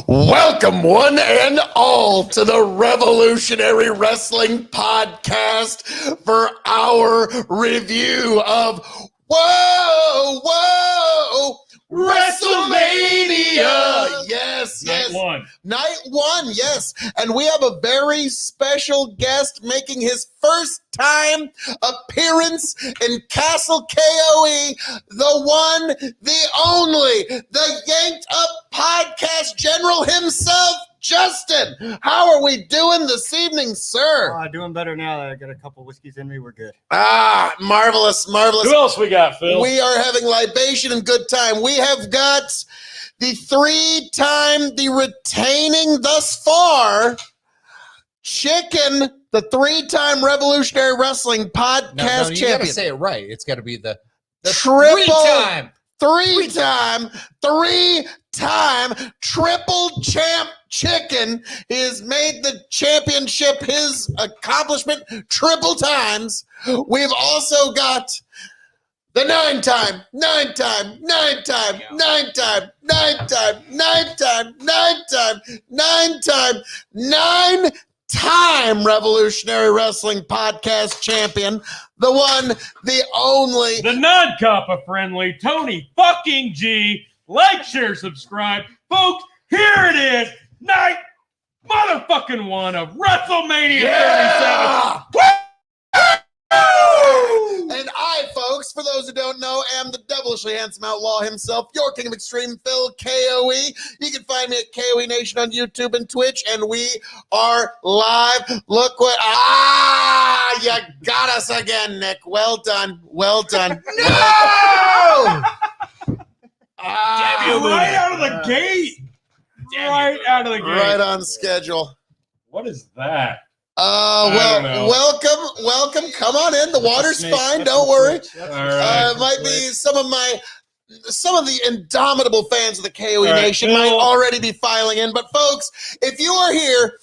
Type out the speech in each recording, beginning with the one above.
Welcome, one and all, to the Revolutionary Wrestling Podcast for our review of Wrestlemania. Yes. Night one, yes. And we have a very special guest making his first time appearance in Castle KOE, the one, the only, the Yanked Up Podcast General himself, Justin. How are we doing this evening, sir? Doing better now that I got a couple whiskeys in me. We're good. Marvelous. Who else we got, Phil? We are having libation and good time. We have got the the retaining thus far, Chicken, the three-time Revolutionary Wrestling Podcast you champion. gotta say it right. It's got to be the three-time triple champ Chicken. He has made the championship his accomplishment triple times. We've also got the nine-time Revolutionary Wrestling Podcast champion, the one, the only, the non-coppa friendly Tony fucking G. Like, share, subscribe. Folks, here it is. Night motherfucking one of WrestleMania 37. And I, folks, for those who don't know, am the devilishly handsome outlaw himself, your king of extreme, Phil KOE. You can find me at KOE Nation on YouTube and Twitch, and we are live. Look what, you got us again, Nick. Well done. No! Right out of the gate. Right on schedule. What is that? Welcome. Come on in. The water's fine. Don't worry. It might be some of the indomitable fans of the KOE Nation might already be filing in. But folks, if you are here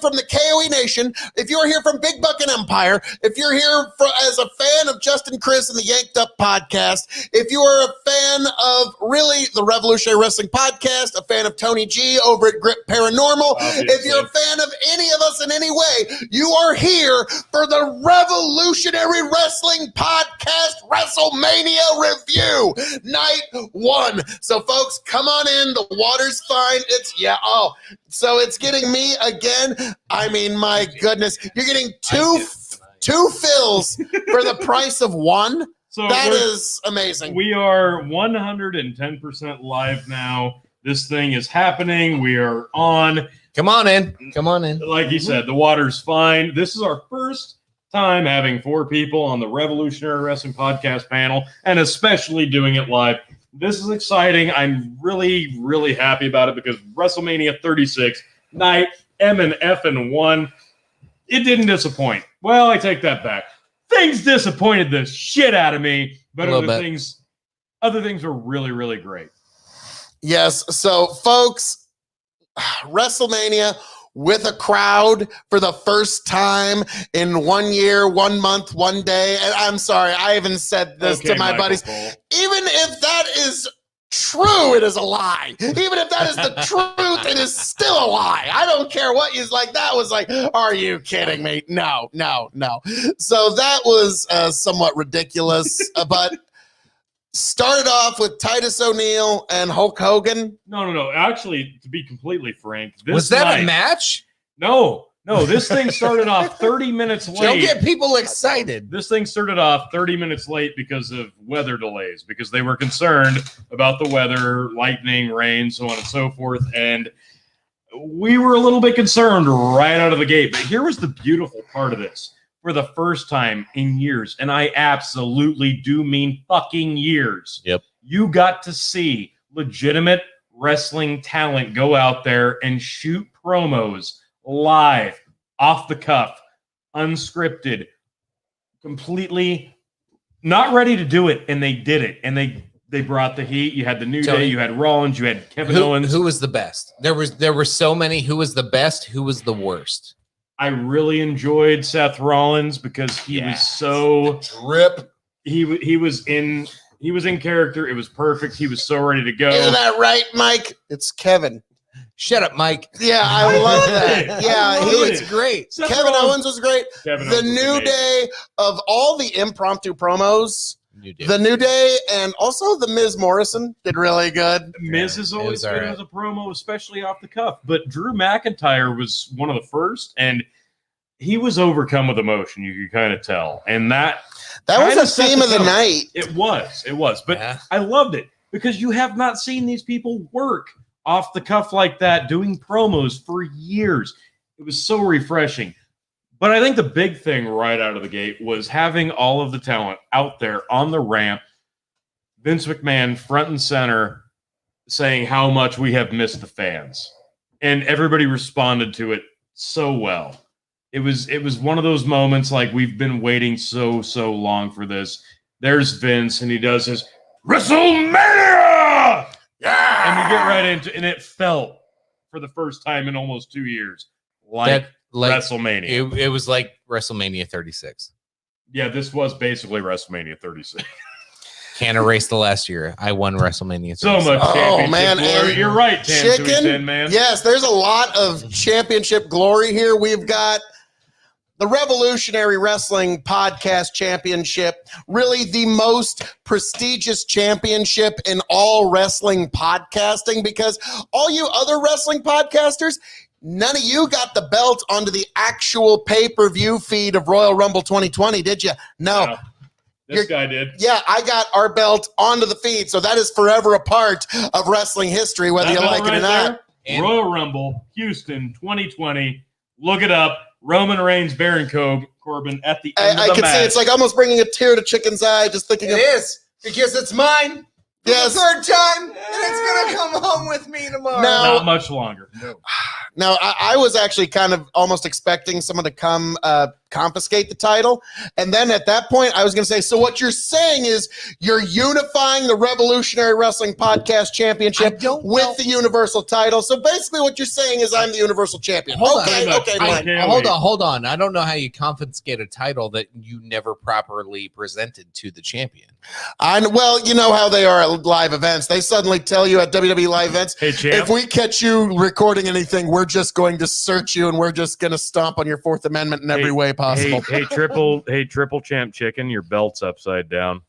from the KOE Nation, if you are here from Big Buck and Empire, if you're here as a fan of Justin Chris and the Yanked Up Podcast, if you are a fan of really the Revolutionary Wrestling Podcast, a fan of Tony G over at Grip Paranormal, if you're a fan of any of us in any way, you are here for the Revolutionary Wrestling Podcast WrestleMania review. Night one. So folks, come on in. The water's fine. So it's getting me again. I mean, my goodness, you're getting two fills for the price of one. So that is amazing. We are 110% live now. This thing is happening. We are on. Come on in. Like you said, the water's fine. This is our first time having four people on the Revolutionary Wrestling Podcast panel, and especially doing it live. This is exciting. I'm really, really happy about it because WrestleMania 36, night M&F1, it didn't disappoint. Well, I take that back. Things disappointed the shit out of me, but other things were really, really great. Yes. So, folks, WrestleMania with a crowd for the first time in 1 year, 1 month, 1 day. And I'm sorry, I even said this to my buddies. Even if that is true, it is a lie. Even if that is the truth, it is still a lie. I don't care what you like. That was like, are you kidding me? No. So that was somewhat ridiculous, but started off with Titus O'Neil and Hulk Hogan. No. Actually, to be completely frank, this Was that night, a match? No. This thing started off 30 minutes late. Don't get people excited. This thing started off 30 minutes late because of weather delays, because they were concerned about the weather, lightning, rain, so on and so forth. And we were a little bit concerned right out of the gate. But here was the beautiful part of this. For the first time in years, and I absolutely do mean fucking years, Yep. you got to see legitimate wrestling talent go out there and shoot promos live, off the cuff, unscripted, completely not ready to do it, and they did it, and they brought the heat. You had the New Day, you had Rollins, you had Kevin Owens. Who was the best? There were so many. Who was the best? Who was the worst? I really enjoyed Seth Rollins because he was so Drip. he was in character. It was perfect. He was so ready to go. Isn't that right, Mike? It's Kevin. Shut up, Mike. Yeah, I love that. Yeah, He was great. Seth Kevin Rollins- Owens was great. Kevin The Owens was New amazing. Day, of all the impromptu promos, You did. the New Day and also the Miz Morrison did really good. Miz has It always was been all right. as a promo, especially off the cuff. But Drew McIntyre was one of the first, and he was overcome with emotion. You could kind of tell, and that That was kinda a set theme the of the tone. night. It was. But Yeah. I loved it because you have not seen these people work off the cuff like that, doing promos for years. It was so refreshing. But I think the big thing right out of the gate was having all of the talent out there on the ramp. Vince McMahon front and center saying how much we have missed the fans. And everybody responded to it so well. It was one of those moments like we've been waiting so long for this. There's Vince and he does his WrestleMania! Yeah. And we get right into and it felt for the first time in almost 2 years like WrestleMania. It was like WrestleMania 36. Yeah, this was basically WrestleMania 36. Can't erase the last year. I won WrestleMania 36. So much Oh, championship man, glory. and You're right, Tan Chicken. 10, man. Yes, there's a lot of championship glory here. We've got the Revolutionary Wrestling Podcast Championship, really the most prestigious championship in all wrestling podcasting, because all you other wrestling podcasters, none of you got the belt onto the actual pay-per-view feed of Royal Rumble 2020, did you? No. This guy did. Yeah, I got our belt onto the feed, so that is forever a part of wrestling history, whether That you belt like it or right not. there, And- Royal Rumble, Houston, 2020. Look it up. Roman Reigns, Baron Corbin at the end I of the can match. see it's like almost bringing a tear to Chicken's eye just thinking of is because it's mine. Yes. Third time, and it's gonna come home with me tomorrow. Now- Not much longer. No. Now, I was actually kind of almost expecting someone to come confiscate the title. And then at that point, I was going to say, so what you're saying is you're unifying the Revolutionary Wrestling Podcast Championship with the Universal title. So basically what you're saying is I'm the Universal Champion. Hold okay, on. okay, I- fine. KOE. Hold on. I don't know how you confiscate a title that you never properly presented to the champion. Well, you know how they are at live events. They suddenly tell you at WWE live events, Hey, champ. if we catch you recording anything, we're just going to search you and we're just going to stomp on your Fourth Amendment in every way possible. Hey, triple champ chicken, your belt's upside down.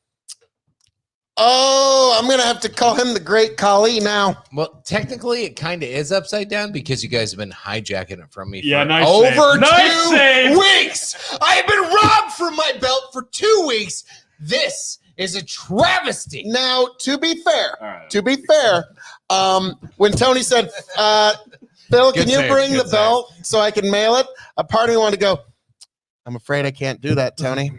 Oh, I'm going to have to call him the Great Khali now. Well, technically, it kind of is upside down because you guys have been hijacking it from me Yeah, for nice over save. Nice 2 save. weeks. I have been robbed from my belt for 2 weeks. This is a travesty. Now, to be fair, All right. when Tony said, Phil, Good can you save, bring good the belt so I can mail it? A part of me wanted to go, I'm afraid I can't do that, Tony.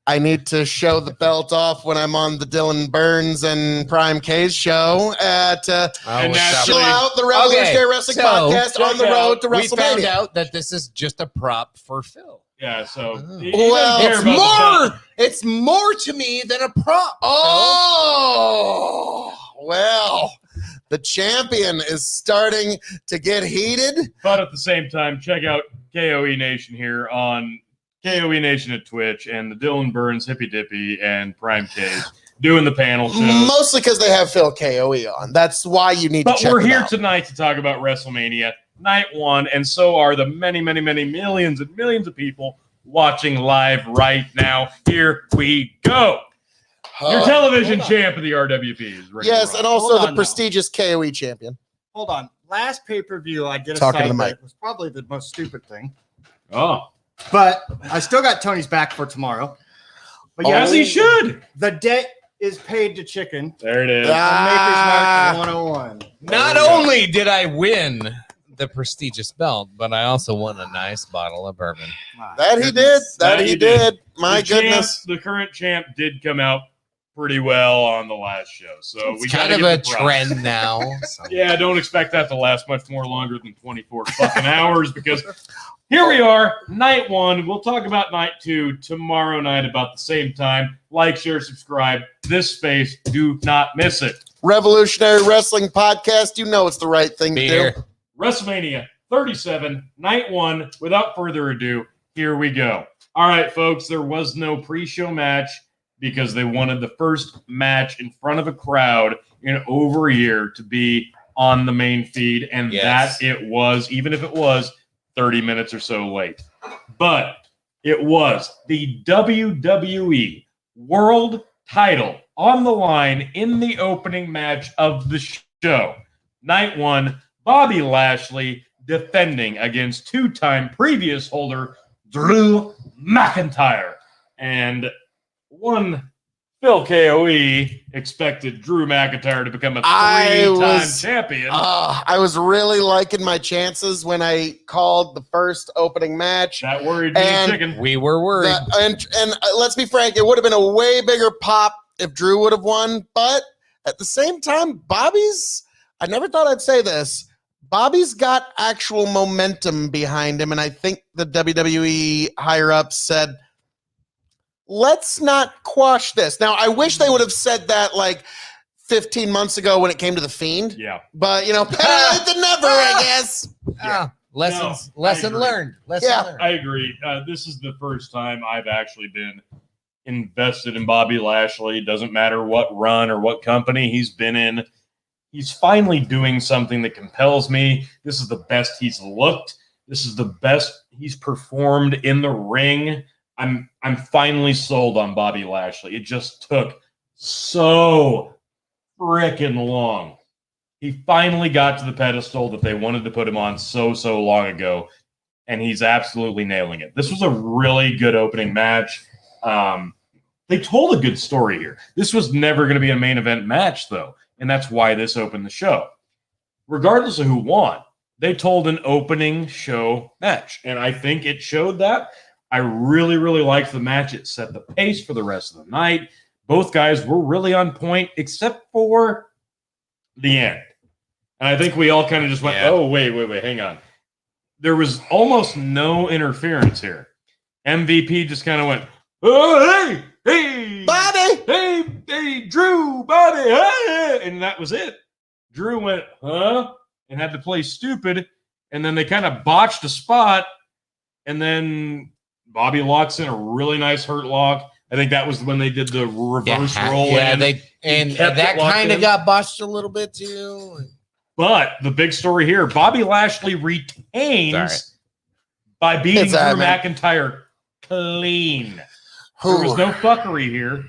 I need to show the belt off when I'm on the Dylan Burns and Prime K's show at And Chill naturally- Out, the Revolutionary Wrestling so Podcast on the check road to We found WrestleMania. out that this is just a prop for Phil. Yeah, so Oh. he Well, doesn't care It's about the more. belt. It's more to me than a prop. Oh, well, the champion is starting to get heated. But at the same time, check out KOE Nation here on KOE Nation at Twitch and the Dylan Burns Hippy Dippy and Prime K's doing the panel shows. Mostly because they have Phil KOE on. That's why you need to check But we're them here out. tonight to talk about WrestleMania Night 1, and so are the many, many, many millions and millions of people watching live right now. Here we go. Your television champ of the RWP is ready. Yes, to and rock. also Hold the on now. prestigious KOE champion. Hold on. Last pay-per-view, I did a Talking to site the mic. that was probably the most stupid thing. Oh, But I still got Tony's back for tomorrow. But as he should. the debt is paid to Chicken. There it is. Ah. On Maker's Mark 101. Not only did I win the prestigious belt, but I also won a nice bottle of bourbon. That he did. That he he did. My The champ- goodness. the current champ did come out pretty well on the last show, so we It's got kind of a trend now. So. Yeah, don't expect that to last much more longer than 24 fucking hours because here we are, night 1. We'll talk about night 2 tomorrow night about the same time. Like, share, subscribe. This space, do not miss it. Revolutionary Wrestling Podcast. You know it's the right thing to do. Beer. WrestleMania 37, night 1. Without further ado, here we go. All right, folks, there was no pre-show match because they wanted the first match in front of a crowd in over a year to be on the main feed, and Yes. that it was, even if it was 30 minutes or so late. But it was the WWE World title on the line in the opening match of the show. Night 1, Bobby Lashley defending against two-time previous holder Drew McIntyre. And one Phil KOE expected Drew McIntyre to become a three-time champion. I was really liking my chances when I called the first opening match. That worried me, And- Chicken. We were worried. And let's be frank, it would have been a way bigger pop if Drew would have won. But at the same time, I never thought I'd say this, Bobby's got actual momentum behind him. And I think the WWE higher-ups said, let's not quash this. Now, I wish they would have said that like 15 months ago when it came to The Fiend. Yeah. But, better late than never, I guess. Lesson agree. learned. Lesson Yeah. learned. I agree. This is the first time I've actually been invested in Bobby Lashley. Doesn't matter what run or what company he's been in. He's finally doing something that compels me. This is the best he's looked. This is the best he's performed in the ring. I'm finally sold on Bobby Lashley. It just took so freaking long. He finally got to the pedestal that they wanted to put him on so long ago, and he's absolutely nailing it. This was a really good opening match. They told a good story here. This was never going to be a main event match, though, and that's why this opened the show. Regardless of who won, they told an opening show match, and I think it showed that. I really, really liked the match. It set the pace for the rest of the night. Both guys were really on point, except for the end. And I think we all kind of just went, oh, wait, hang on. There was almost no interference here. MVP just kind of went, oh, hey, Bobby! hey, Drew, Bobby, hey, and that was it. Drew went, huh? And had to play stupid. And then they kind of botched a spot. And then Bobby locks in a really nice hurt lock. I think that was when they did the reverse roll in. That kind of got botched a little bit too. But the big story here, Bobby Lashley retains by beating Drew McIntyre clean. There was no fuckery here.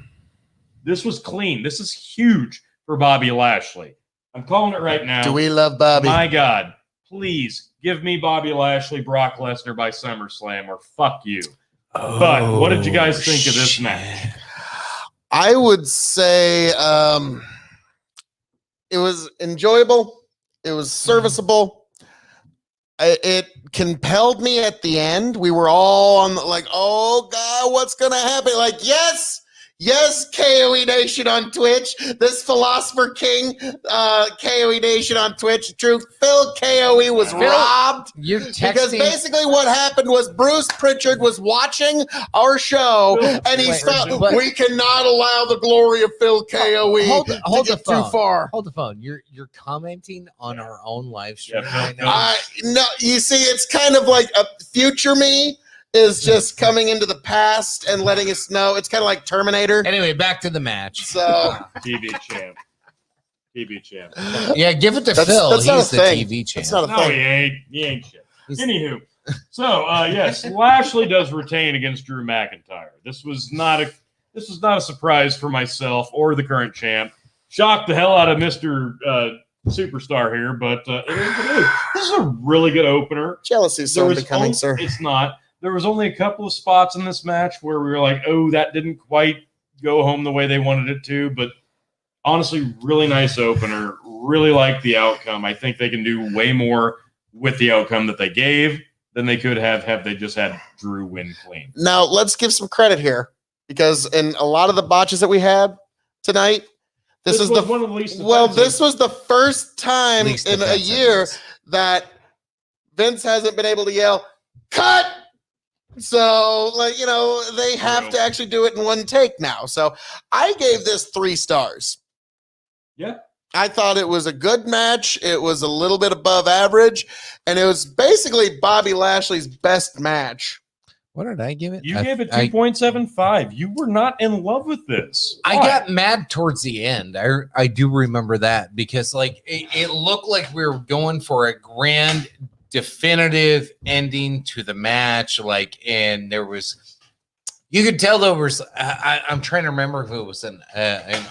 This was clean. This is huge for Bobby Lashley. I'm calling it right now. Do we love Bobby? My God, please give me Bobby Lashley, Brock Lesnar by SummerSlam, or fuck you. But what did you guys think of this match? I would say it was enjoyable. It was serviceable. It compelled me at the end. We were all on oh God, what's going to happen? Yes, KOE Nation on Twitch. This Philosopher King, KOE Nation on Twitch. True, Phil KOE was robbed. You're Because basically what happened was Bruce Pritchard was watching our show, and he thought, we cannot allow the glory of Phil KOE hold to the get phone. too far. Hold the phone. You're commenting on our own live stream right now. No, you see, it's kind of like a future me is just coming into the past and letting us know. It's kind of like Terminator. Anyway, back to the match. So TV champ. TV champ. Yeah, give it to That's- Phil. that's not He's a the thing. TV champ. That's not a No, thing. he ain't shit. Anywho, so yes, Lashley does retain against Drew McIntyre. This was not a surprise for myself or the current champ. Shocked the hell out of Mr. Superstar here, but it is what it is. This is a really good opener. Jealousy is so becoming, sir. It's not. There was only a couple of spots in this match where we were like, oh, that didn't quite go home the way they wanted it to, but honestly, really nice opener. Really like the outcome. I think they can do way more with the outcome that they gave than they could have they just had Drew win clean. Now, let's give some credit here because in a lot of the botches that we had tonight, this was one of the least this was the first time Least in a defensive, year yes. that Vince hasn't been able to yell, cut! So, like, you know, they have to actually do it in one take now. So I gave this 3 stars. Yeah. I thought it was a good match. It was a little bit above average, and it was basically Bobby Lashley's best match. What did I give it? You gave it 2.75. You were not in love with this. I Why? got mad towards the end. I do remember that because like it looked like we were going for a grand definitive ending to the match. Like, and there was, you could tell there was. I'm trying to remember if it was an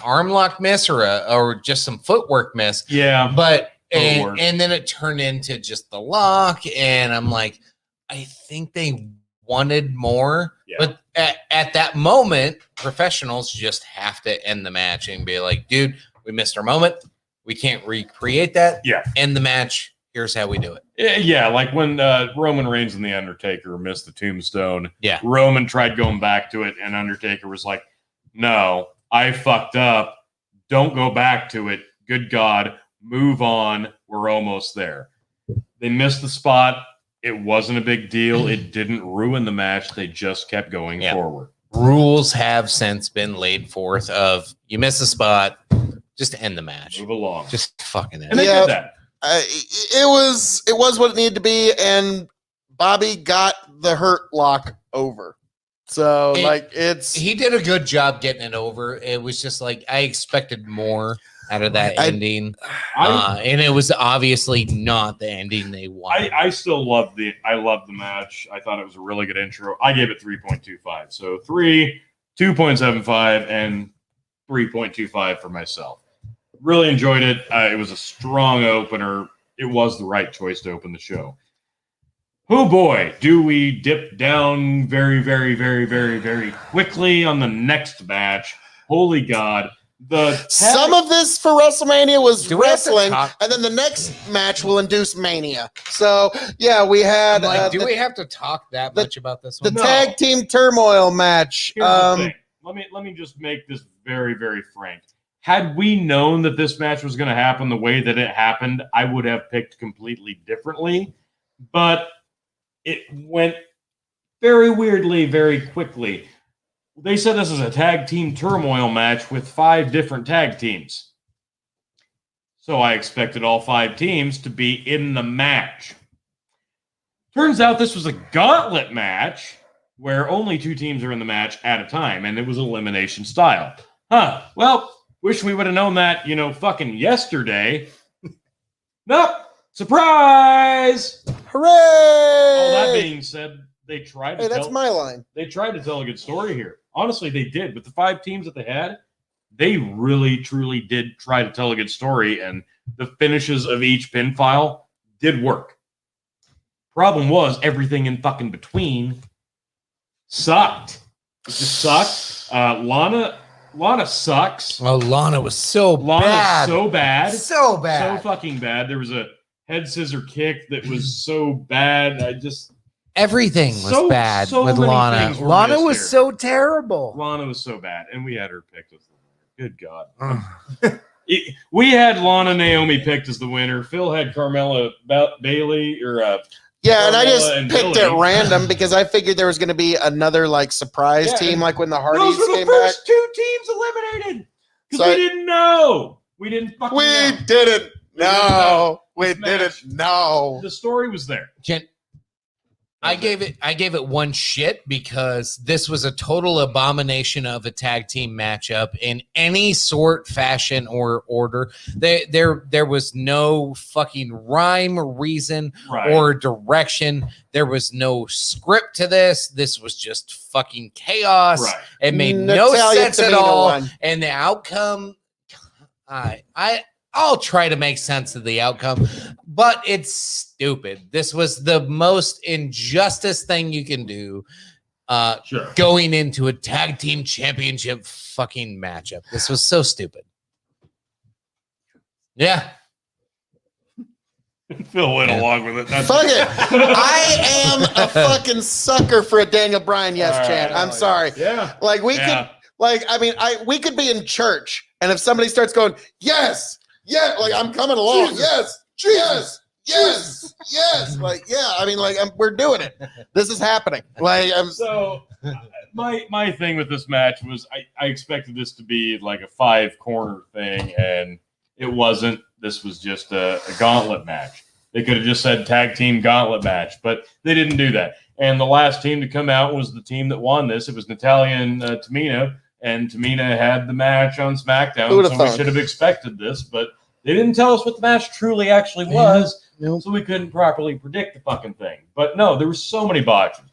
arm lock miss or just some footwork miss. Yeah, But Footwork. and then it turned into just the lock, and I'm like, I think they wanted more. Yeah. But at that moment, professionals just have to end the match and be like, dude, we missed our moment. We can't recreate that. Yeah. End the match. Here's how we do it. Yeah, like when Roman Reigns and The Undertaker missed the tombstone. Yeah. Roman tried going back to it, and Undertaker was like, no, I fucked up. Don't go back to it. Good God. Move on. We're almost there. They missed the spot. It wasn't a big deal. It didn't ruin the match. They just kept going forward. Rules have since been laid forth of you miss a spot, just end the match. Move along. Just fucking end And they Yeah. did that. It was what it needed to be, and Bobby got the hurt lock over. So He did a good job getting it over. It was just like I expected more out of that ending, and it was obviously not the ending they wanted. I still love the match. I thought it was a really good intro. I gave it 3.25. So 2.75, and 3.25 for myself. Really enjoyed it. It was a strong opener. It was the right choice to open the show. Oh boy, do we dip down very, very, very, very, very quickly on the next match. Holy God. Some of this for WrestleMania was Do we have to wrestling, talk- and then the next match will induce Mania. So, yeah, we had do we have to talk that much about this the one? No. tag team turmoil match. Here's the thing. Let me just make this very, very frank. Had we known that this match was going to happen the way that it happened, I would have picked completely differently. But it went very weirdly, very quickly. They said this is a tag team turmoil match with 5 different tag teams. So I expected all 5 teams to be in the match. Turns out this was a gauntlet match where only 2 teams are in the match at a time, and it was elimination style. Well, wish we would have known that, fucking yesterday. Nope. Surprise! Hooray! All that being said, they tried to Hey, that's my line. They tried to tell a good story here. Honestly, they did. With the 5 teams that they had, they really, truly did try to tell a good story, and the finishes of each pinfall did work. Problem was, everything in fucking between sucked. It just sucked. Lana sucks. Oh, Lana was so Lana's bad. so bad. So bad. So fucking bad. There was a head scissor kick that was so bad. Everything was bad so with many Lana. things were Lana missed was here. so terrible. Lana was so bad, and we had her picked as the winner. Good God. We had Lana Naomi picked as the winner. Phil had Carmella Bailey Yeah, and I just Carmella and picked Billy. it random because I figured there was going to be another surprise Yeah, team, like when the those Hardys were the came back. first 2 teams eliminated because So we didn't know. We didn't fucking We know. didn't know. We This match. didn't know. The story was there. I gave it one shit because this was a total abomination of a tag team matchup in any sort, fashion, or order. There was no fucking rhyme, reason, or direction. There was no script to this. This was just fucking chaos. Right. It made Natalia no sense at Tamina all. won. And the outcome, I'll try to make sense of the outcome, but it's stupid. This was the most injustice thing you can do going into a tag team championship fucking matchup. This was so stupid. Yeah. Phil went along with it. Fuck it. I am a fucking sucker for a Daniel Bryan chant. I'm sorry. Yeah. Like we could, we could be in church, and if somebody starts going, yes, yeah, like I'm coming along, yes, Jesus. Yes. Like, yeah, I mean, like we're doing it. This is happening. Like, my thing with this match was I expected this to be like a 5-corner thing, and it wasn't. This was just a gauntlet match. They could have just said tag team gauntlet match, but they didn't do that. And the last team to come out was the team that won this. It was Natalia and Tamina, and Tamina had the match on SmackDown, so we should have expected this, but they didn't tell us what the match truly actually was. Nope. So we couldn't properly predict the fucking thing. But no, there were so many botches.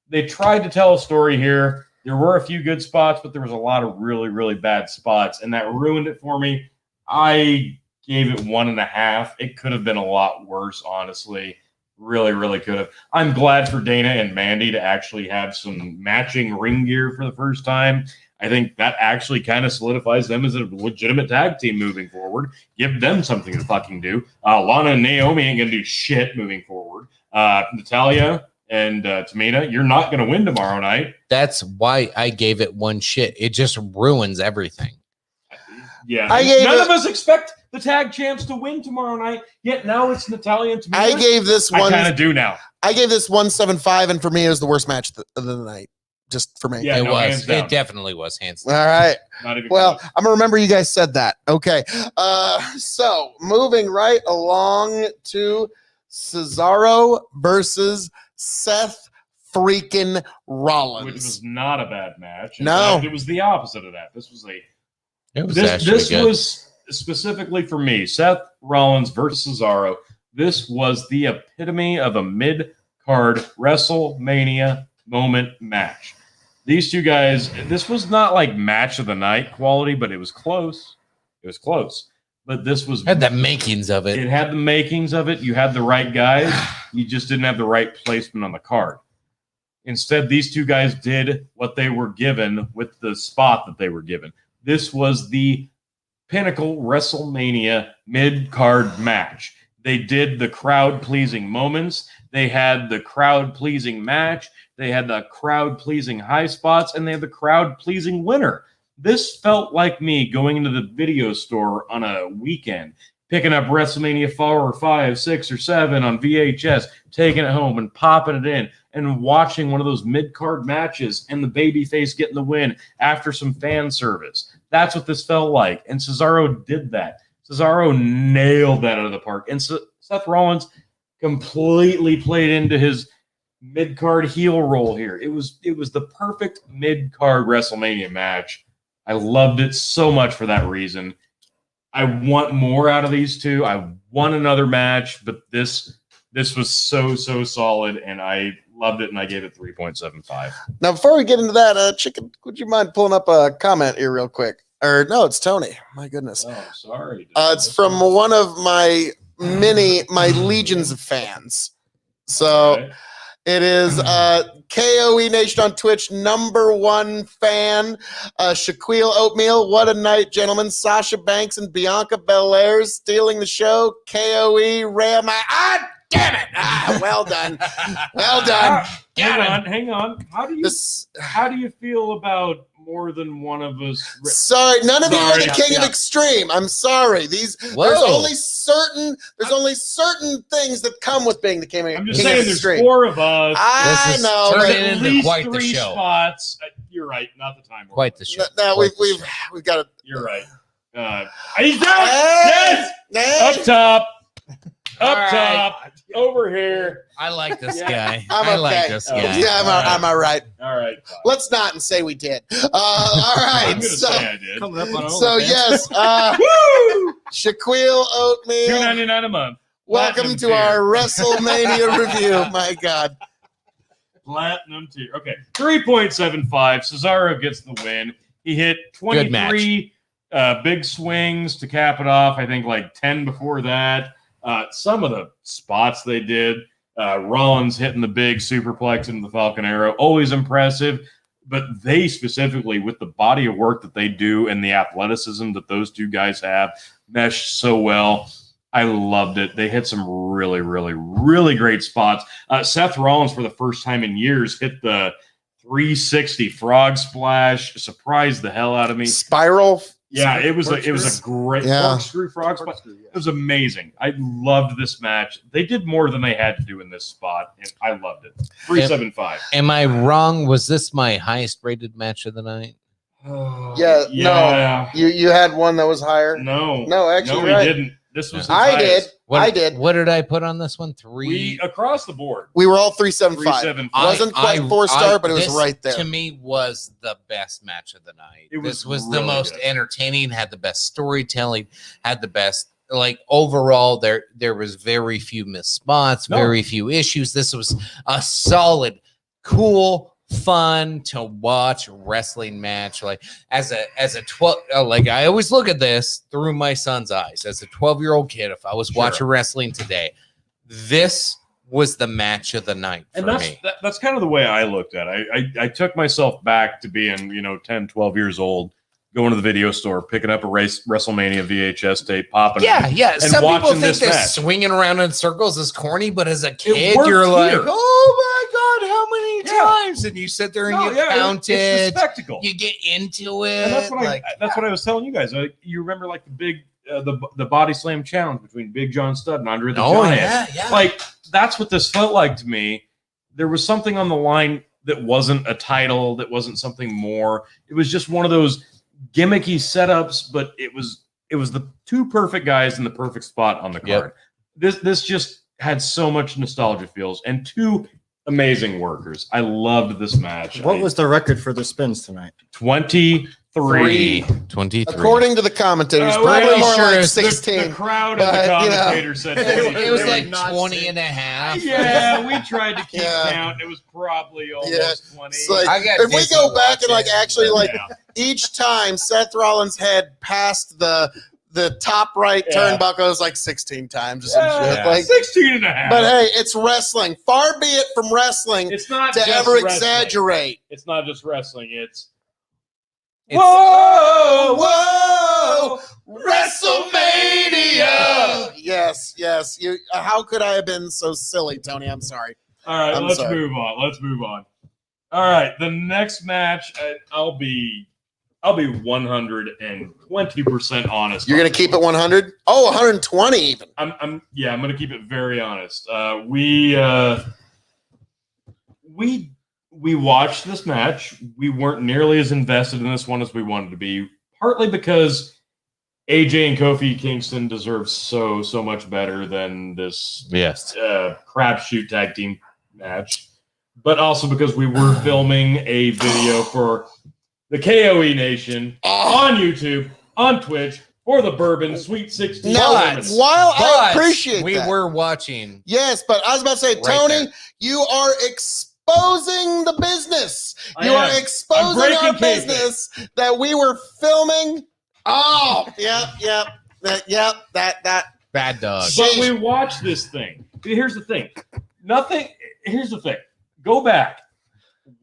They tried to tell a story here. There were a few good spots, but there was a lot of really, really bad spots, and that ruined it for me. I gave it 1.5. It could have been a lot worse, honestly. Really, really could have. I'm glad for Dana and Mandy to actually have some matching ring gear for the first time. I think that actually kind of solidifies them as a legitimate tag team moving forward. Give them something to fucking do. Lana and Naomi ain't going to do shit moving forward. Natalia and Tamina, you're not going to win tomorrow night. That's why I gave it one shit. It just ruins everything. Yeah. None of us expect the tag champs to win tomorrow night, yet now it's Natalia and Tamina. I gave this one. I kind of do now. I gave this 1.75, and for me, it was the worst match of the night. Just for me. Yeah, it was. It definitely was, hands down. All right. Well, close. I'm going to remember you guys said that. Okay. So moving right along to Cesaro versus Seth freaking Rollins. Which was not a bad match. In No. fact, it was the opposite of that. This was This was specifically for me, Seth Rollins versus Cesaro. This was the epitome of a mid-card WrestleMania moment match. These two guys, this was not like match of the night quality, but it was close. It was close. But this was... Had the makings of it. It had the makings of it. You had the right guys. You just didn't have the right placement on the card. Instead, these two guys did what they were given with the spot that they were given. This was the pinnacle WrestleMania mid-card match. They did the crowd-pleasing moments. They had the crowd-pleasing match. They had the crowd-pleasing high spots, and they had the crowd-pleasing winner. This felt like me going into the video store on a weekend, picking up WrestleMania 4 or 5, 6 or 7 on VHS, taking it home and popping it in, and watching one of those mid-card matches and the babyface getting the win after some fan service. That's what this felt like, and Cesaro did that. Cesaro nailed that out of the park, and Seth Rollins completely played into his mid-card heel role here. It was the perfect mid-card WrestleMania match. I loved it so much for that reason. I want more out of these two. I want another match, but this was so solid, and I loved it, and I gave it 3.75. Now, before we get into that, Chicken, would you mind pulling up a comment here real quick? Or no, it's Tony. My goodness. Oh, sorry. It's from one of my legions of fans. So... Okay. It is KOE Nation on Twitch, #1 fan, Shaquille Oatmeal. What a night, gentlemen. Sasha Banks and Bianca Belair stealing the show. KOE, Ram. Damn it. Well done. Well done. Hang on. How do you feel about more than one of us? Sorry, none of you are the king of extreme. I'm sorry. There's only certain things that come with being the king of extreme. I'm just saying there's 4 of us. I know. Turning At into least quite the 3 show. spots. You're right. Not the time. Quite the show. No, we've got to. You're right. He's down. Yes. Up top. Up All top, over here. I like this Yeah. guy. I'm I okay. like this guy. Yeah, I'm all right. All right. Fine. Let's not and say we did. All right. I'm going to say I did. Coming up on So OnlyFans. yes, Woo! Shaquille Oatmeal. $2.99 a month. Welcome Platinum to tier. our WrestleMania review. My God. Platinum tier. Okay. 3.75. Cesaro gets the win. He hit 23 big swings to cap it off. I think like 10 before that. Some of the spots they did. Rollins hitting the big superplex into the Falcon Arrow. Always impressive. But they specifically, with the body of work that they do and the athleticism that those two guys have, meshed so well. I loved it. They hit some really, really, really great spots. Seth Rollins, for the first time in years, hit the 360 frog splash. Surprised the hell out of me. Spiral. Yeah, it was a great corkscrew frog splash. Yeah. It was amazing. I loved this match. They did more than they had to do in this spot, and I loved it. 3.75. Am I wrong? Was this my highest rated match of the night? Yeah, Yeah. no. You had one that was higher. No, actually, no, we right. didn't. This was his I did. highest. I did. What did I put on this one? We across the board. We were all 375. 375. Wasn't quite 4-star, but it was this, right there. To me, was the best match of the night. It was This was really the most good. entertaining, had the best storytelling, had the best, like, overall, there was very few missed spots, No. very few issues. This was a solid, cool, fun to watch wrestling match. Like, as a 12, like, I always look at this through my son's eyes. As a 12-year-old kid, if I was Sure. watching wrestling today, this was the match of the night for And that's me. that's kind of the way I looked at it. I took myself back to being 10, 12 years old, going to the video store, picking up a WrestleMania VHS tape, popping Yeah, it. yeah. And Some people watching think this that match. swinging around in circles is corny, but as a kid, worked you're like, here. "Oh my god, how many Yeah. times?" And you sit there and No, you yeah, count it's the it. spectacle. You get into it. And that's what like, what I was telling you guys. You remember like the big the body slam challenge between Big John Studd and Andre the oh Giant. yeah. Like, that's what this felt like to me. There was something on the line that wasn't a title, that wasn't something more. It was just one of those gimmicky setups, but it was the two perfect guys in the perfect spot on the card. This just had so much nostalgia feels and two amazing workers. I loved this match. What was the record for the spins tonight? 23? 23. According to the commentators, Oh, probably well, more sure like it's The 16. crowd But, and the you know, commentator said it was 23. like not 20 saying- and a half. Yeah, we tried to keep Yeah. count. It was probably almost Yeah. 20. It's like, I got if we Disney go back and like watching. actually like Yeah. each time Seth Rollins had passed the top right Yeah. turnbaccle, it was like 16 times or some shit. Yeah, Like, 16 and a half. but hey, it's wrestling. Far be it from wrestling it's not to just ever wrestling. exaggerate. It's not just wrestling. It's Whoa, whoa, WrestleMania! Yes, yes. You. How could I have been so silly, Tony? I'm sorry. all right. I'm Let's sorry. move on. All right, the next match, I'll be 120% honest. You're gonna keep it 100? Oh, 120 even. I'm gonna keep it very honest. We watched this match. We weren't nearly as invested in this one as we wanted to be, partly because AJ and Kofi Kingston deserve so much better than this Yes. crapshoot tag team match, but also because we were filming a video for the KOE Nation on YouTube, on Twitch, for the Bourbon Sweet 16 Now, tournament. while I But appreciate we that, were watching. yes, but I was about to say, Right Tony, there. you are exposing the business. I You are am. exposing I'm our breaking kayfabe. business that we were filming. Oh, yep. That. Bad dog. But we watched this thing. Here's the thing. Here's the thing. Go back.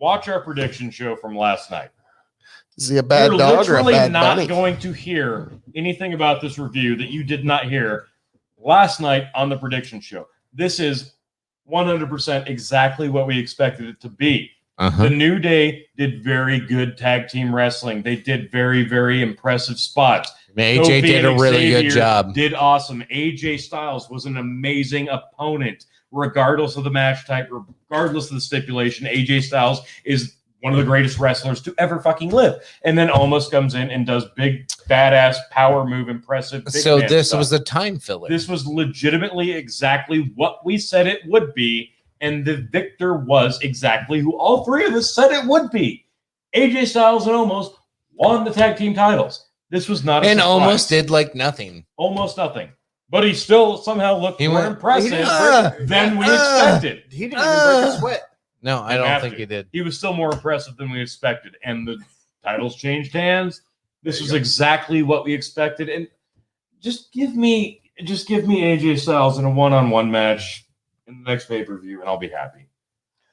Watch our prediction show from last night. Is he a bad You're dog or a literally bad not bunny? going to hear anything about this review that you did not hear last night on the prediction show. This is 100% exactly what we expected it to be. Uh-huh. The New Day did very good tag team wrestling. They did very, very impressive spots. AJ Kofi did a and really Xavier good job. Did awesome. AJ Styles was an amazing opponent, regardless of the match type, regardless of the stipulation. AJ Styles is one of the greatest wrestlers to ever fucking live. And then Almost comes in and does big, badass, power move, impressive. Big So man this stuff. was a time filler. This was legitimately exactly what we said it would be. And the victor was exactly who all three of us said it would be. AJ Styles and Almost won the tag team titles. This was not a and surprise. Almost did like nothing. Almost nothing. But he still somehow looked more impressive than we expected. He didn't even break a sweat. No, I don't think he did. He was still more impressive than we expected. And the titles changed hands. This was exactly what we expected. And just give me AJ Styles in a one-on-one match in the next pay-per-view, and I'll be happy.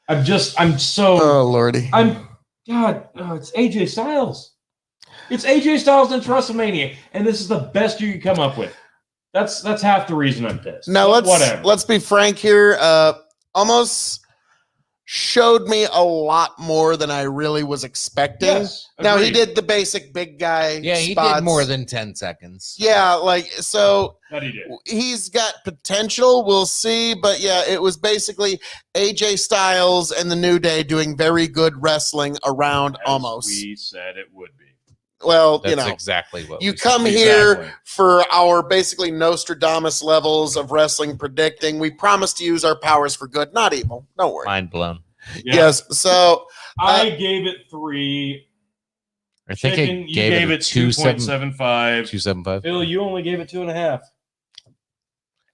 I'm so. Oh Lordy. It's AJ Styles. It's AJ Styles in WrestleMania, and this is the best you can come up with. That's half the reason I'm pissed. Now Whatever. let's be frank here. Almost showed me a lot more than I really was expecting. Yes, now he agreed. did the basic big guy. Yeah, he spots. did more than 10 seconds. Yeah, like so. That he did. He's got potential. We'll see, but yeah, it was basically AJ Styles and the New Day doing very good wrestling around As Almost. we said it would be. Well, That's exactly what you we come said. here Exactly. for our basically Nostradamus levels of wrestling predicting. We promise to use our powers for good, not evil. Don't worry. Mind blown. Yeah. Yes. So I gave it 3. I think Chicken, I you gave it 2.75. 2.75. Phil, you only gave it 2.5.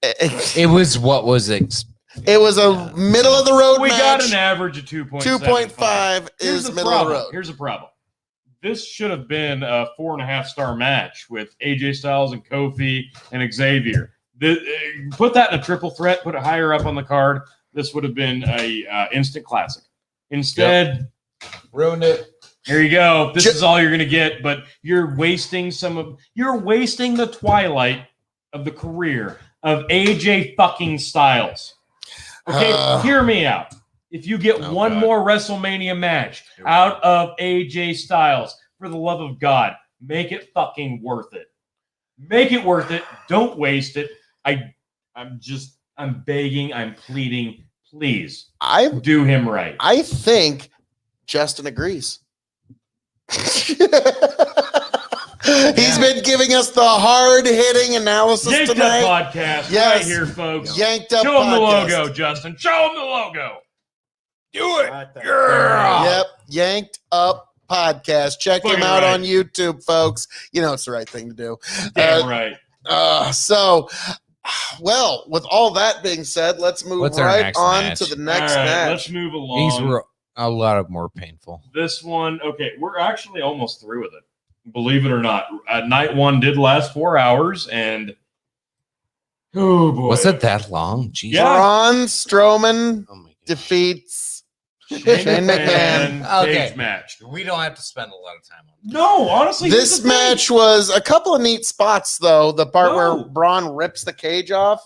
it It was what was was a middle of the road We match. got an average of 2.75. 2.5 is middle of the road. Here's the problem. This should have been a 4.5-star match with AJ Styles and Kofi and Xavier. Put that in a triple threat. Put it higher up on the card. This would have been a instant classic. Instead, ruined it. here you go. This is all you're gonna get. But you're wasting the twilight of the career of AJ fucking Styles. Okay, hear me out. If you get one more WrestleMania match out of AJ Styles, for the love of God, make it fucking worth it. Make it worth it. Don't waste it. I'm begging, I'm pleading, please do him right. I think Justin agrees. He's been giving us the hard-hitting analysis Yanked Up tonight. podcast Yes. right here, folks. Yanked Up Show him the podcast. logo, Justin. Show him the logo. Do it. Right there. Yeah. Yep, Yanked Up podcast. Check him Fucking out right. on YouTube, folks. You know it's the right thing to do. Damn right. Well, with all that being said, let's move What's our right next on match? to the All next right, match. let's move along. These were a lot of more painful. This one, okay, we're actually almost through with it. Believe it or not. Night 1 did last 4 hours, and oh boy. Was it that long? Jeez. Yeah. Braun Strowman Oh my God. defeats Shane Shane McMahon McMahon. cage Okay. match. We don't have to spend a lot of time on it. No, honestly, here's This the thing. match was a couple of neat spots, though. The part where No. Braun rips the cage off.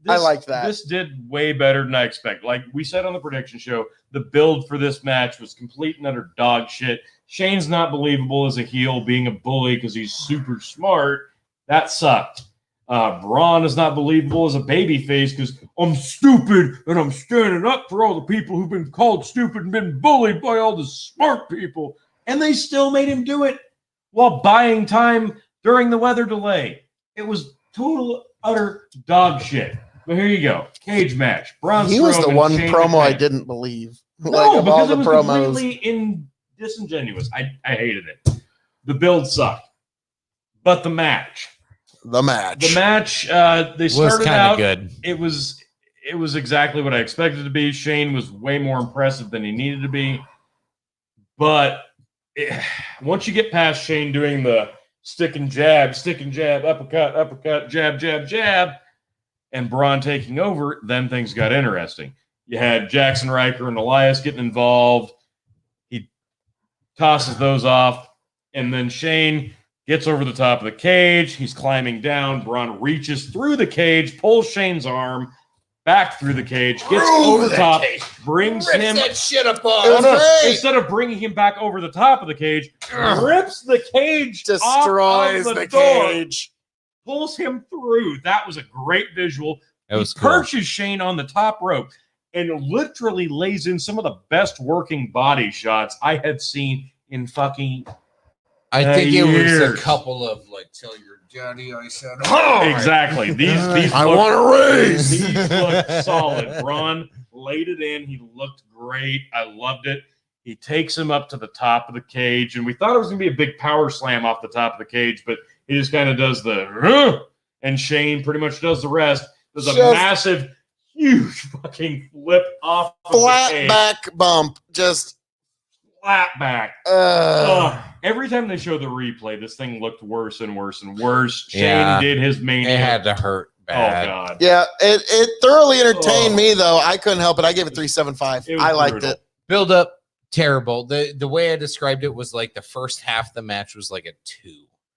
I liked that. This did way better than I expected. Like we said on the prediction show, the build for this match was complete and utter dog shit. Shane's not believable as a heel, being a bully because he's super smart. That sucked. Braun is not believable as a babyface because I'm stupid and I'm standing up for all the people who've been called stupid and been bullied by all the smart people. And they still made him do it while buying time during the weather delay. It was total, utter dog shit. But here you go. Cage match. Braun He was the Strowman, one Shane promo I McMahon. didn't believe. No, Like, of all because the it was promos. completely disingenuous. I hated it. The build sucked. But the match. The match. They Was started kind out. of good. It was exactly what I expected it to be. Shane was way more impressive than he needed to be. But once you get past Shane doing the stick and jab, uppercut, jab, jab, jab, and Braun taking over, then things got interesting. You had Jackson Riker and Elias getting involved. He tosses those off, and then Shane gets over the top of the cage. He's climbing down. Braun reaches through the cage, pulls Shane's arm back through the cage, gets over the top, brings him. shit apart. It was great. Instead of bringing him back over the top of the cage, rips the cage, Destroys off of the door, cage. pulls him through. That was a great visual. It was He cool. perches Shane on the top rope, and literally lays in some of the best working body shots I had seen in fucking I think it was years. a couple of like, tell your daddy I said, Exactly. These I want a raise. These looked solid. Braun laid it in. He looked great. I loved it. He takes him up to the top of the cage, and we thought it was going to be a big power slam off the top of the cage, but he just kind of does the, and Shane pretty much does the rest. There's a massive, huge fucking flip off of flat the cage. back bump, just flat back. Every time they show the replay, this thing looked worse and worse and worse. Shane did his main. It had to hurt bad. Oh God. Yeah, it thoroughly entertained me though. I couldn't help it. I gave it 3.75. I liked it. Build up terrible. The way I described it was like the first half of the match was like a 2.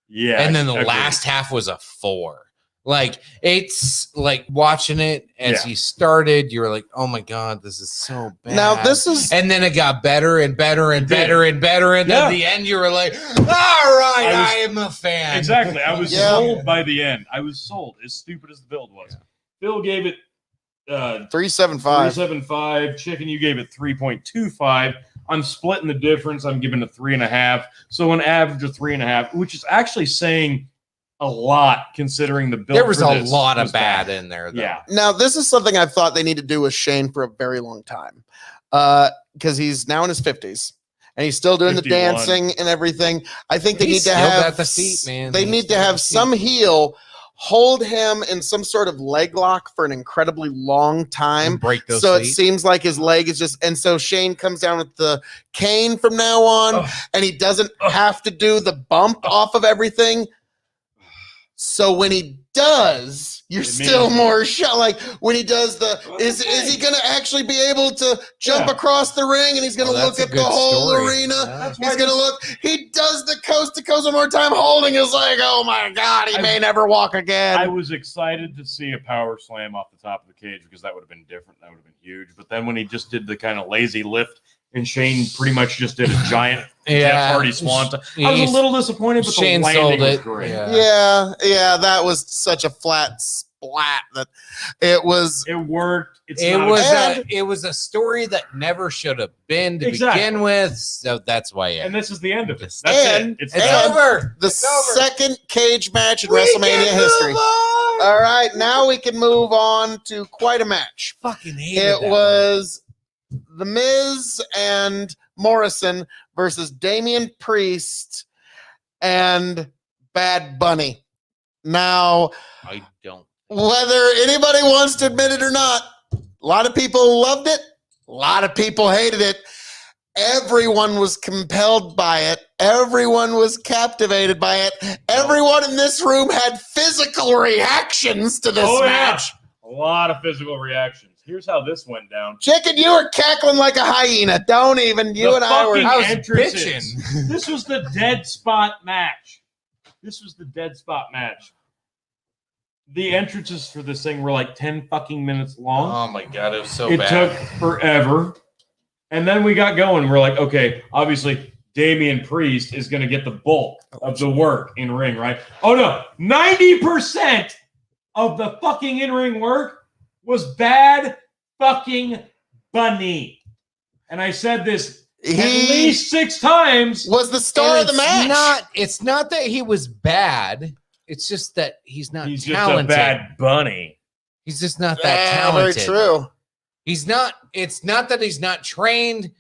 Yeah. And then the last half was a 4. Like, it's like watching it as he started, you were like, oh my God, this is so bad. Now this is, and then it got better and better and better and better. And then at the end, you were like, all right, I am a fan. Exactly. I was sold by the end. I was sold, as stupid as the build was. Phil gave it 3.75. 3.75. Chicken, you gave it 3.25. I'm splitting the difference. I'm giving it 3.5. So an average of 3.5, which is actually saying a lot considering the build. There was a lot of bad in there, though. Yeah. Now, this is something I've thought they need to do with Shane for a very long time. Because he's now in his 50s. And he's still doing 51. the dancing and everything. I think they need to have the feet, man. They need to have some heel hold him in some sort of leg lock for an incredibly long time. Break those so feet. It seems like his leg is just, and so Shane comes down with the cane from now on, and he doesn't have to do the bump off of everything. So when he does, you're still more shot. Like when he does the, is he going to actually be able to jump across the ring, and he's going to look at the whole arena? He's going to look. He does the coast to coast one more time, holding his leg. Oh my God, he may never walk again. I was excited to see a power slam off the top of the cage because that would have been different. That would have been huge. But then when he just did the kind of lazy lift, and Shane pretty much just did a giant Jeff Hardy swanton. I was a little disappointed, but Shane the landing sold was it. great. Yeah, that was such a flat splat that it was. It worked. It was a story that never should have been to begin with. So that's why. And this is the end of it. That's it. It's over. The second cage match in WrestleMania history. All right, now we can move on to quite a match. Fucking hated it was The Miz and Morrison versus Damian Priest and Bad Bunny. Now, I don't. Whether anybody wants to admit it or not, a lot of people loved it. A lot of people hated it. Everyone was compelled by it. Everyone was captivated by it. Everyone in this room had physical reactions to this match. A lot of physical reactions. Here's how this went down. Chicken, you were cackling like a hyena. Don't even. You and I were. I was bitching. This was the dead spot match. The entrances for this thing were like 10 fucking minutes long. Oh my God, it was so bad. It took forever. And then we got going. We're like, okay, obviously Damian Priest is going to get the bulk of the work in ring, right? Oh no, 90% of the fucking in-ring work was Bad fucking Bunny. And I said this at least 6 times. Was the star of the match. It's not that he was bad. It's just that he's not talented. Just a bad bunny. He's just not that talented. Very true. He's not. It's not that he's not trained.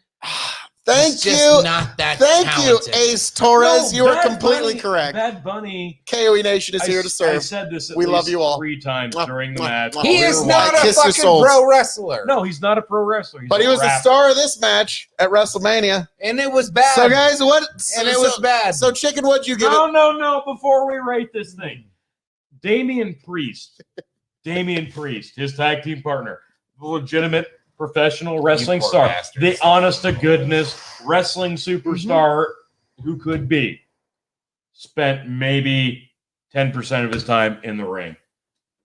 Thank you. Not that Thank talented. you, Ace Torres. No, you are completely Bunny, correct. Bad Bunny. KOE Nation is here to serve. I said this. We love you all. 3 times during the match. He is not a fucking pro wrestler. No, he's not a pro wrestler. But he was the star of this match at WrestleMania, and it was bad. So, guys, what? And it was bad. So, Chicken, what'd you give it? No. Before we rate this thing, Damian Priest, his tag team partner, the legitimate professional wrestling star, bastards. the honest to goodness wrestling superstar who could be, spent maybe 10% of his time in the ring.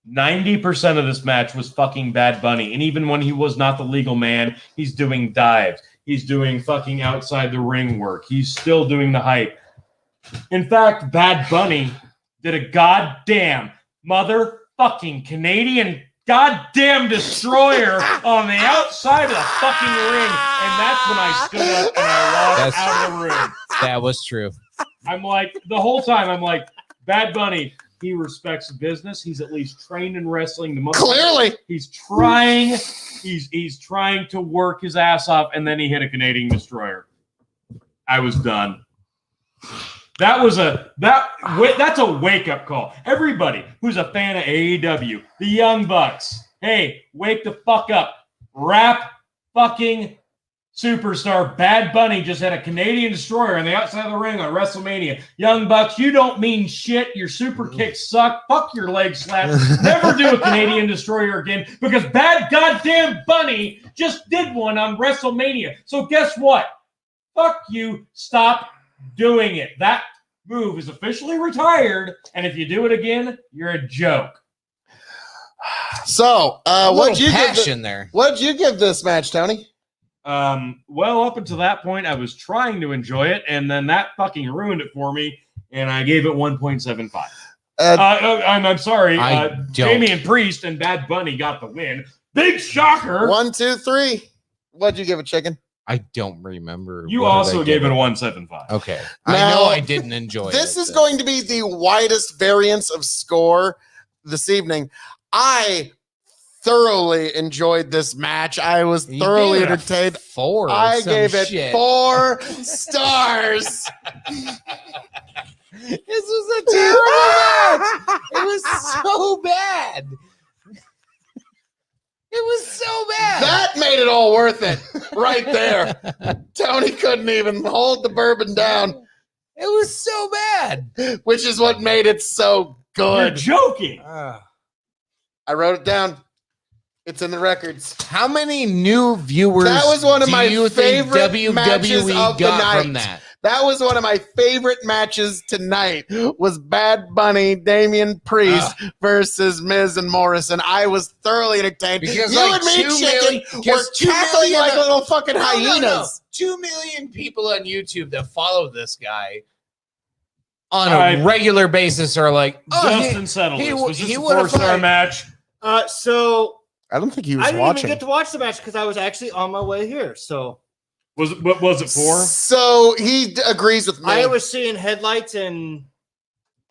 90% of this match was fucking Bad Bunny. And even when he was not the legal man, he's doing dives. He's doing fucking outside the ring work. He's still doing the hype. In fact, Bad Bunny did a goddamn motherfucking Canadian goddamn destroyer on the outside of the fucking ring. And that's when I stood up and I walked out of the room. That was true. I'm like, the whole time, I'm like, Bad Bunny, he respects business. He's at least trained in wrestling. Clearly. He's trying. He's trying to work his ass off, and then he hit a Canadian destroyer. I was done. That's a wake-up call. Everybody who's a fan of AEW, the Young Bucks, hey, wake the fuck up. Rap fucking superstar Bad Bunny just had a Canadian destroyer on the outside of the ring on WrestleMania. Young Bucks, you don't mean shit. Your super kicks suck. Fuck your leg slap. Never do a Canadian destroyer again because Bad goddamn Bunny just did one on WrestleMania. So guess what? Fuck you. Stop doing it. That move is officially retired, and if you do it again, you're a joke. So, what'd you give this match, Tony? Well, up until that point, I was trying to enjoy it, and then that fucking ruined it for me, and I gave it 1.75. I'm sorry. Damian Priest and Bad Bunny got the win. Big shocker. 1, 2, 3. What'd you give it, Chicken? I don't remember. You also gave it a 1.75. Okay. Now, I know I didn't enjoy it. This is going to be the widest variance of score this evening. I thoroughly enjoyed this match. I was thoroughly entertained. 4. I gave it 4 stars. This was a terrible match. It was so bad. It was so bad. That made it all worth it right there. Tony couldn't even hold the bourbon down. It was so bad. Which is what made it so good. You're joking. I wrote it down. It's in the records. How many new viewers that was one of my favorite WWE matches of the got night. from that? That was one of my favorite matches tonight. Was Bad Bunny, Damian Priest versus Miz and Morrison. I was thoroughly entertained. Because you and me, Chicken, were cackling like little fucking hyenas. No. 2 million people on YouTube that follow this guy on a regular basis are like, Justin settled this. Was this a 4-star match? So I don't think he was I didn't watching. even get to watch the match because I was actually on my way here. So was it 4? So he agrees with me. I was seeing headlights and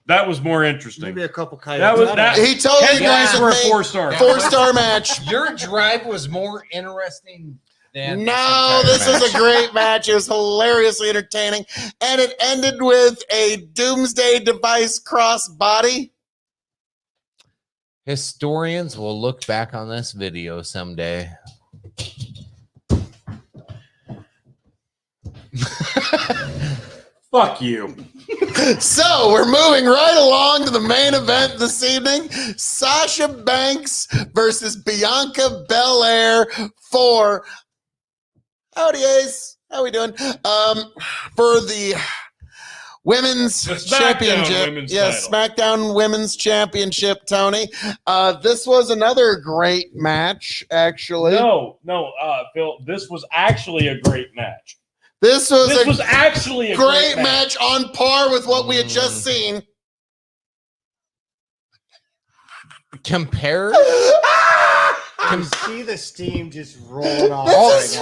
that was more interesting. Maybe a couple coyotes. He totally agrees with me. 4-star. 4-star match. Your drive was more interesting than this was a great match. It was hilariously entertaining, and it ended with a Doomsday Device crossbody. Historians will look back on this video someday. Fuck you. So we're moving right along to the main event this evening. Sasha Banks versus Bianca Belair for howdy, Ace. How we doing? For the Women's Championship. Yes, SmackDown Women's Championship, Tony. This was another great match, actually. No, Phil, this was actually a great match. This was actually a great match on par with what we had just seen. Compare? You see the steam just rolling off.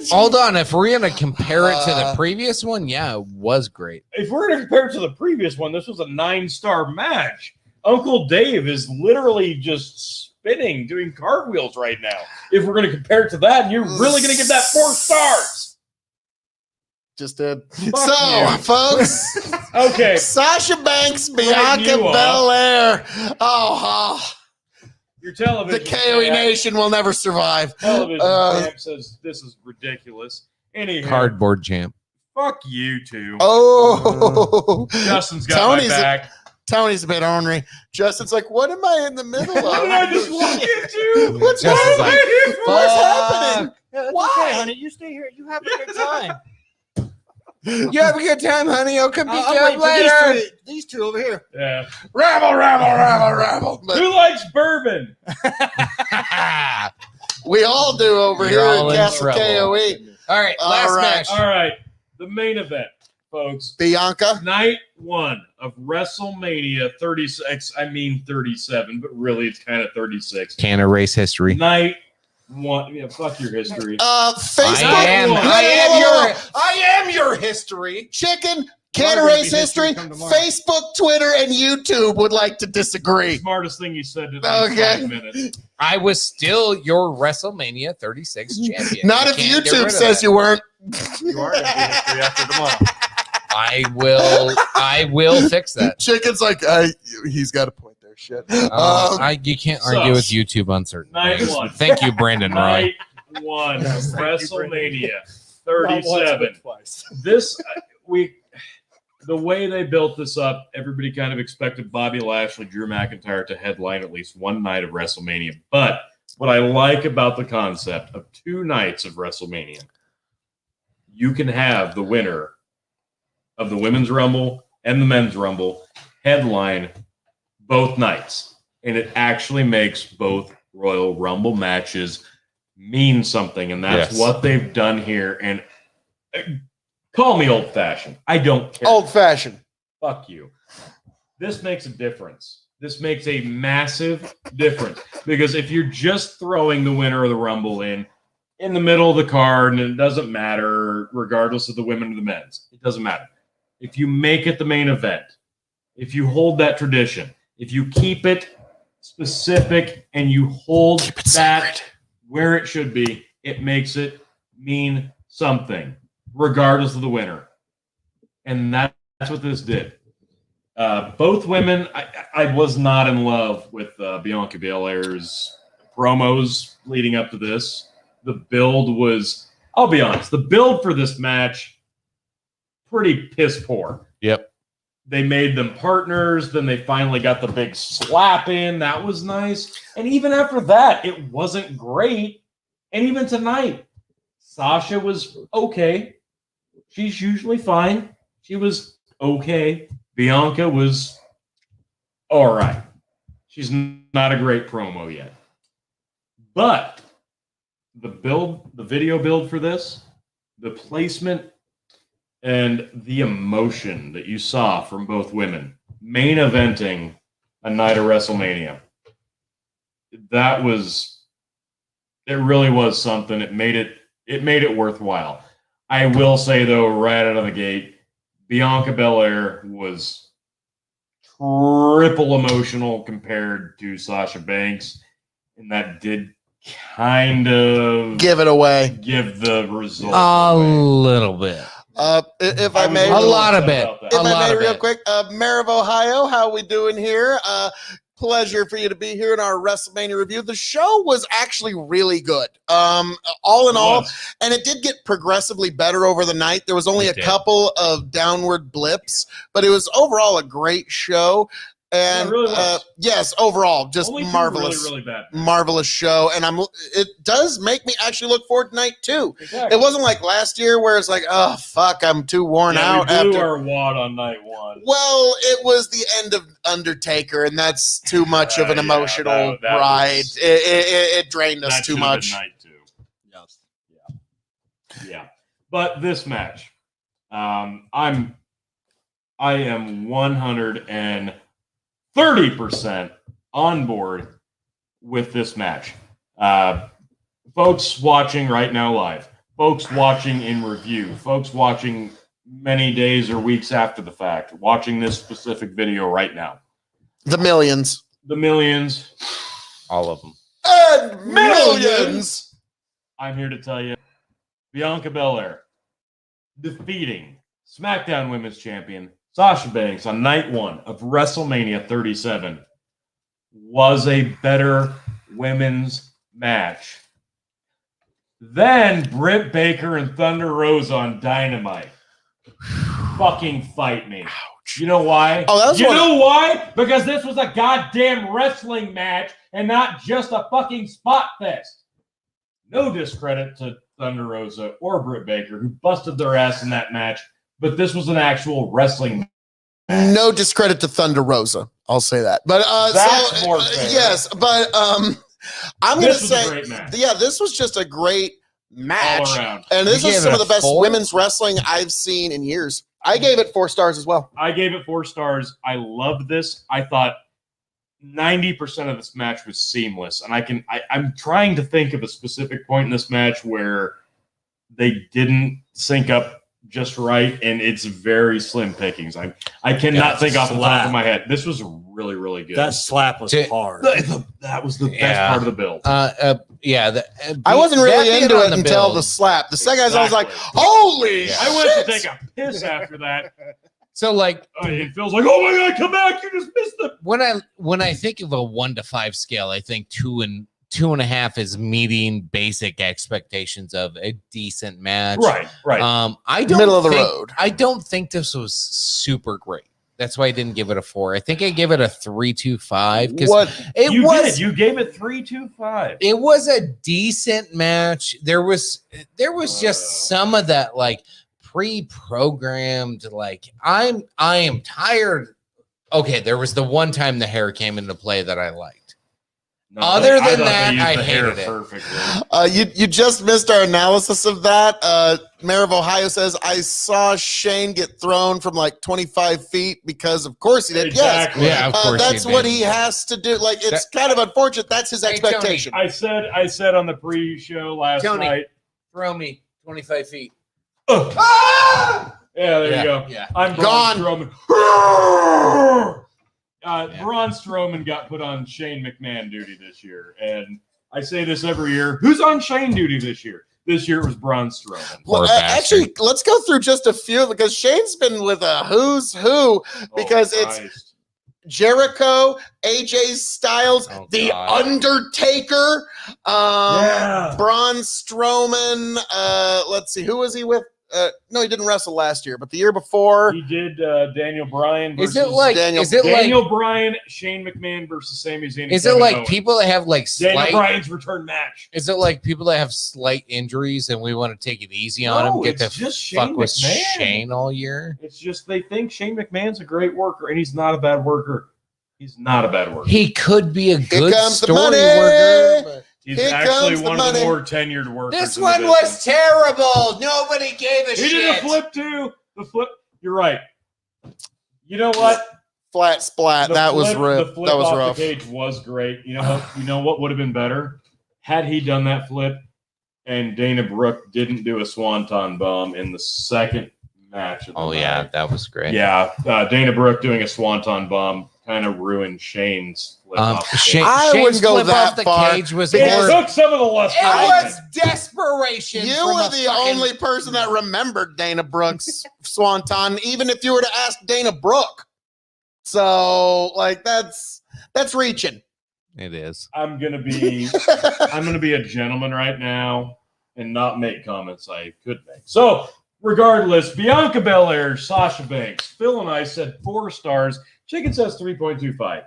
Hold on. If we're going to compare it to the previous one, yeah, it was great. If we're going to compare it to the previous one, this was a 9-star match. Uncle Dave is literally just spinning, doing cartwheels right now. If we're going to compare it to that, you're really going to give that 4 stars. Just did. Folks. Okay. Sasha Banks, Bianca Belair. Your television. The KOE Nation will never survive. Television champ says this is ridiculous. Anyhow, Cardboard champ. Fuck you two. Oh, Justin's got my back. Tony's a bit ornery. Justin's like, what am I in the middle of? What did I just walk into? What's happening? Why, okay, honey? You stay here. You have a good time. You have a good time, honey. I'll come pick you up up later. These two over here. Yeah. Rabble. Who likes bourbon? We all do over here at Castle KOE. All right, last match. All right, the main event. folks. Bianca. Night 1 of WrestleMania 36. I mean 37, but really it's kind of 36. Can't erase history. Night 1. Yeah, fuck your history. Facebook. I am your history. Chicken. Well, Can't it'll be erase history. history come tomorrow. Facebook, Twitter, and YouTube would like to disagree. Smartest thing you said in Okay. 5 minutes. I was still your WrestleMania 36 champion. Not You if can't get YouTube rid of says that. you weren't. You are going to be history after tomorrow. I will fix that. Chicken's like, he's got a point there. Shit. You can't so, argue with YouTube on certain Night things. 1. Thank you, Brandon Roy. Night 1 of Yes, thank you, WrestleMania Not once, 37. but twice. This the way they built this up, everybody kind of expected Bobby Lashley, Drew McIntyre to headline at least one night of WrestleMania. But what I like about the concept of 2 nights of WrestleMania, you can have the winner of the Women's Rumble and the Men's Rumble headline both nights. And it actually makes both Royal Rumble matches mean something. And that's Yes. what they've done here. And call me old-fashioned. I don't care. Old-fashioned. Fuck you. This makes a difference. This makes a massive difference. Because if you're just throwing the winner of the Rumble in the middle of the card, and it doesn't matter, regardless of the women or the men's, it doesn't matter. If you make it the main event, if you hold that tradition, if you keep it specific and you hold that where it should be, it makes it mean something, regardless of the winner. And that's what this did. Both women, I was not in love with Bianca Belair's promos leading up to this. The build was, I'll be honest, the build for this match, pretty piss poor. Yep. They made them partners. Then they finally got the big slap in. That was nice. And even after that, it wasn't great. And even tonight, Sasha was okay. She's usually fine. She was okay. Bianca was all right. She's not a great promo yet. But the video build for this, the placement, and the emotion that you saw from both women main eventing a night of WrestleMania, it really was something. It made it worthwhile. I will say though, right out of the gate, Bianca Belair was triple emotional compared to Sasha Banks, and that did kind of Give it away. give the result A away. little bit. If I may, A lot of it. About that. if A I lot may, of real it. quick, Mayor of Ohio, how we doing here? Pleasure for you to be here in our WrestleMania review. The show was actually really good. All in all, and it did get progressively better over the night. There was only It a did. couple of downward blips, but it was overall a great show. And Yeah, it really was. yes, overall, just Only two marvelous. really, really bad. Marvelous show, and it does make me actually look forward to night 2. Exactly. It wasn't like last year where it's like, oh fuck, I'm too worn out We blew after. our wad on night 1. Well, it was the end of Undertaker, and that's too much of an Yeah, emotional that ride. was- It drained us That too should have been much. night 2. Yeah. But this match, I am 130% on board with this match. Folks watching right now live, folks watching in review, folks watching many days or weeks after the fact, watching this specific video right now. The millions The millions, All of them. and millions. I'm here to tell you, Bianca Belair defeating SmackDown Women's Champion Sasha Banks on night 1 of WrestleMania 37 was a better women's match than Britt Baker and Thunder Rosa on Dynamite. Fucking fight me. You know why? Oh, that was you one of- know why? Because this was a goddamn wrestling match and not just a fucking spot fest. No discredit to Thunder Rosa or Britt Baker, who busted their ass in that match, but this was an actual wrestling match. No discredit to Thunder Rosa. I'll say that. But That's more fair. yes, but I'm going to This was a say, great match. yeah, this was just a great match. All around. And this You is gave some it of the a best 4? women's wrestling I've seen in years. I gave it 4 stars as well. I gave it 4 stars. I loved this. I thought 90% of this match was seamless, and I'm trying to think of a specific point in this match where they didn't sync up just right, and it's very slim pickings. I cannot think off the top of my head. This was really, really good. That slap was hard. That was the best part of the build. I wasn't really into it until the slap. The second I was like, holy shit! I went to take a piss after that. So like it feels like, oh my god, come back! You just missed it. When I think of a 1 to 5 scale, I think 2.5 is meeting basic expectations of a decent match. Right. I don't Middle of the think, road. I don't think this was super great. That's why I didn't give it a 4. I think I give it a 3.25 because you gave it 3.25. It was a decent match. There was just some of that like pre-programmed like I am tired. Okay, there was the one time the hair came into play that I liked. No, Other than thought that, they used I the hair hated it. perfectly. You just missed our analysis of that. Mayor of Ohio says, I saw Shane get thrown from like 25 feet because of course he did. Exactly. Yes. Yeah, of course that's he did. what he has to do. Like, it's kind of unfortunate. That's his Hey, Tony, expectation. I said on the pre-show last Tony. night. Throw me 25 feet. Yeah, there you go. Yeah. I'm Gone. Braun Strowman. Braun Strowman got put on Shane McMahon duty this year, and I say this every year. Who's on Shane duty this year? This year it was Braun Strowman. Well, actually, let's go through just a few because Shane's been with a who's who because it's Jericho, AJ Styles, The Undertaker, Braun Strowman. Let's see, who was he with? No, he didn't wrestle last year, but the year before he did. Daniel Bryan versus Daniel Bryan, Shane McMahon versus Sami Zayn. Is it like people that have like Daniel Bryan's return match? Is it like people that have slight injuries and we want to take it easy on him, get to fuck with Shane all year? It's just they think Shane McMahon's a great worker, and he's not a bad worker. He's not a bad worker. He could be a good story worker. but he's actually one of the more tenured workers. This one was terrible. Nobody gave a shit. He did a flip too. The flip. You're right. You know what? Flat splat. That was rough. The flip off the cage was great. You know what? You know what would have been better had he done that flip, and Dana Brooke didn't do a swanton bomb in the second match. Of the night. Yeah, that was great. Yeah, Dana Brooke doing a swanton bomb kind of ruined Shane's flip off the cage. I wouldn't go that far. Cage was it took some of the luster. It was desperation. You were the only person that remembered Dana Brooke's swanton, even if you were to ask Dana Brooke. So, like, that's reaching. It is. I'm gonna be a gentleman right now and not make comments I could make. So, regardless, Bianca Belair, Sasha Banks, Phil and I said 4 stars. Chicken says 3.25.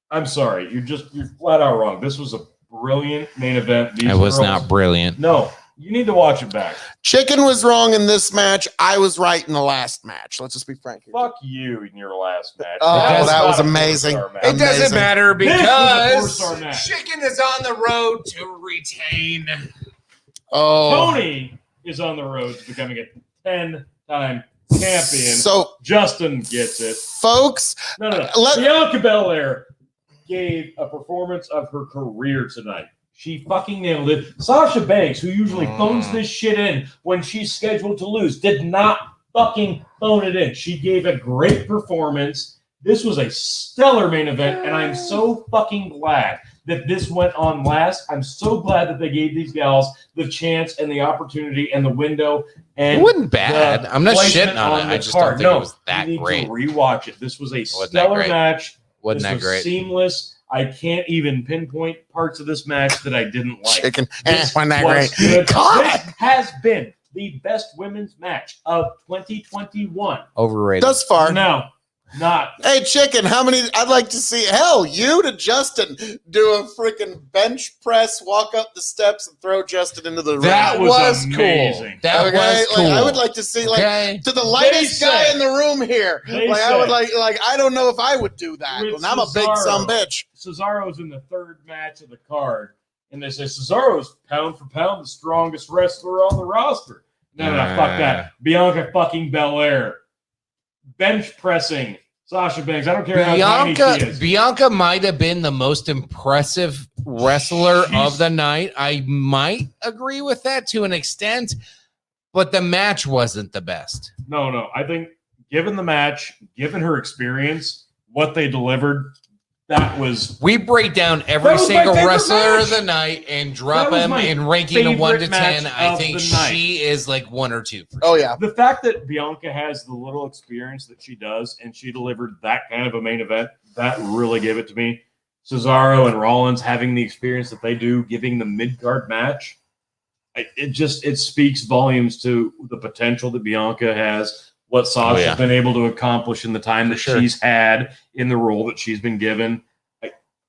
I'm sorry, you're flat out wrong. This was a brilliant main event. It was not brilliant. No, you need to watch it back. Chicken was wrong in this match. I was right in the last match. Let's just be frank here. Fuck you in your last match. Oh, that was amazing. It doesn't matter because match. Chicken is on the road to retain. Oh, Tony is on the road to becoming a 10-time champion. So Justin gets it. Folks, No. Bianca Belair gave a performance of her career tonight. She fucking nailed it. Sasha Banks, who usually phones this shit in when she's scheduled to lose, did not fucking phone it in. She gave a great performance. This was a stellar main event, and I'm so fucking glad that this went on last. I'm so glad that they gave these gals the chance and the opportunity and the window. And it wasn't bad. I'm not shitting on it. I just don't think it was that you need great. To rewatch it. This was a stellar match. Wasn't that great? Seamless. I can't even pinpoint parts of this match that I didn't like. Chicken. This Wasn't that was great? good. God. This has been the best women's match of 2021. Overrated. Thus far. No, not. Hey, Chicken, how many? I'd like to see, hell, you to Justin do a freaking bench press, walk up the steps, and throw Justin into the ring. That was amazing. cool. That was cool. Like, I would like to see, to the lightest guy in the room here. I would like, I don't know if I would do that. With I'm a big bitch. Cesaro's in the third match of the card, and they say Cesaro's pound for pound the strongest wrestler on the roster. No, fuck that. Bianca fucking Belair bench pressing Sasha Banks. I don't care how tiny she is. Bianca might have been the most impressive wrestler of the night. I might agree with that to an extent, but the match wasn't the best. No. I think given the match, given her experience, what they delivered, that was... We break down every single wrestler of the night and drop them in ranking of 1 to 10. I think she is like 1 or 2. Oh, yeah. The fact that Bianca has the little experience that she does and she delivered that kind of a main event, that really gave it to me. Cesaro and Rollins having the experience that they do, giving the mid-card match, it speaks volumes to the potential that Bianca has, what Sasha's been able to accomplish in the time that she's had in the role that she's been given.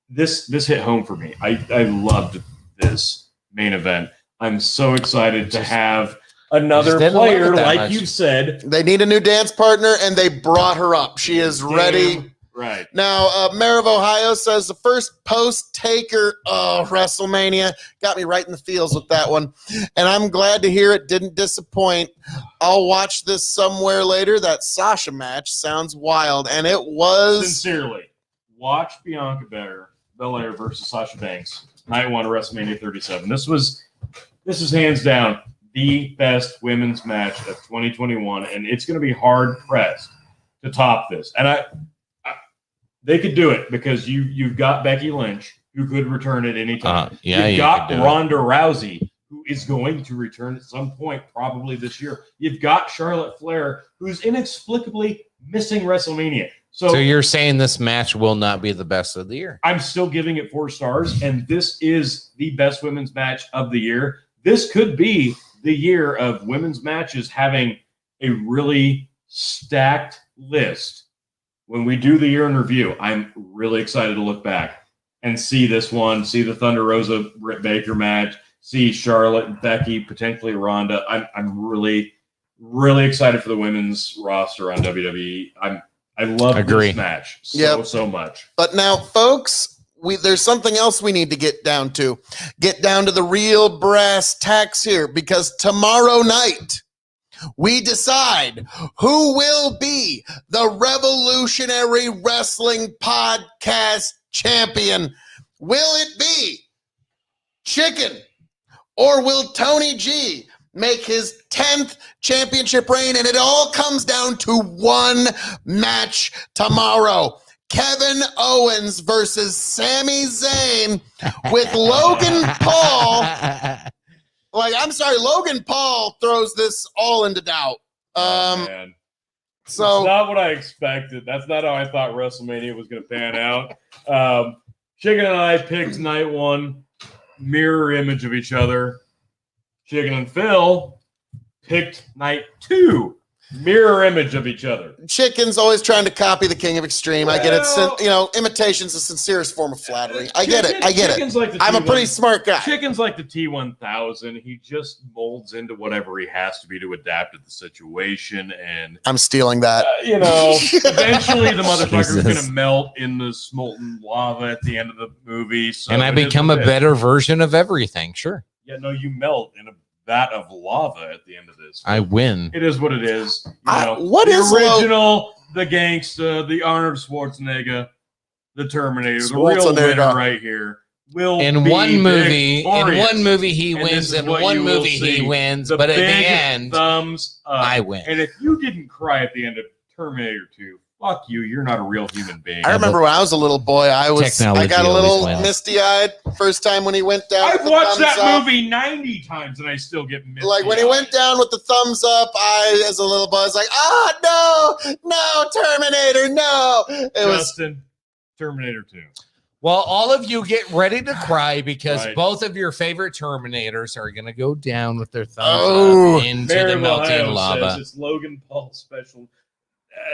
This hit home for me. I loved this main event. I'm so excited to have another player, like you said. They need a new dance partner, and they brought her up. She is ready. Right. Now, Mayor of Ohio says the first post-Taker WrestleMania got me right in the feels with that one. And I'm glad to hear it didn't disappoint. I'll watch this somewhere later. That Sasha match sounds wild. And it was... Sincerely, watch Bianca Belair versus Sasha Banks. Night 1 of WrestleMania 37. This is hands down the best women's match of 2021. And it's going to be hard-pressed to top this. And they could do it because you've got Becky Lynch, who could return at any time. You've got Ronda Rousey, who is going to return at some point, probably this year. You've got Charlotte Flair, who's inexplicably missing WrestleMania. So you're saying this match will not be the best of the year? I'm still giving it 4 stars, and this is the best women's match of the year. This could be the year of women's matches having a really stacked list. When we do the year in review, I'm really excited to look back and see this one, see the Thunder Rosa Britt Baker match, see Charlotte and Becky, potentially Ronda. I'm really, really excited for the women's roster on WWE. I love this match so much. But now, folks, there's something else we need to get down to. Get down to the real brass tacks here, because tomorrow night we decide who will be the Revolutionary Wrestling Podcast champion. Will it be Chicken, or will Tony G make his 10th championship reign? And it all comes down to one match tomorrow. Kevin Owens versus Sami Zayn with Logan Paul. I'm sorry, Logan Paul throws this all into doubt. Man. So it's not what I expected. That's not how I thought WrestleMania was going to pan out. Chicken and I picked night 1, mirror image of each other. Chicken and Phil picked night 2, mirror image of each other. Chicken's always trying to copy the King of Extreme. I get it. Imitation's the sincerest form of flattery. I get it. Like I'm a pretty smart guy. Chicken's like the T1000. He just molds into whatever he has to be to adapt to the situation. And I'm stealing that. Eventually the motherfucker's going to melt in the molten lava at the end of the movie. So and I become a better version of everything. Sure. Yeah, no, you melt in a vat of lava at the end of this. I win. It is what it is. What is the original, the gangsta, the Arnold Schwarzenegger, the Terminator, the real winner right here. In one movie he wins, in one movie he wins, but at the end, thumbs up. I win. And if you didn't cry at the end of Terminator 2, fuck you. You're not a real human being. I remember when I was a little boy, I got a little misty-eyed first time when he went down. I've watched that movie 90 times and I still get misty-eyed. Like when he went down with the thumbs up, I, as a little boy, was like, no, Terminator, no. Justin, Terminator 2. Well, all of you get ready to cry because both of your favorite Terminators are going to go down with their thumbs up into the melting lava. It's Logan Paul special.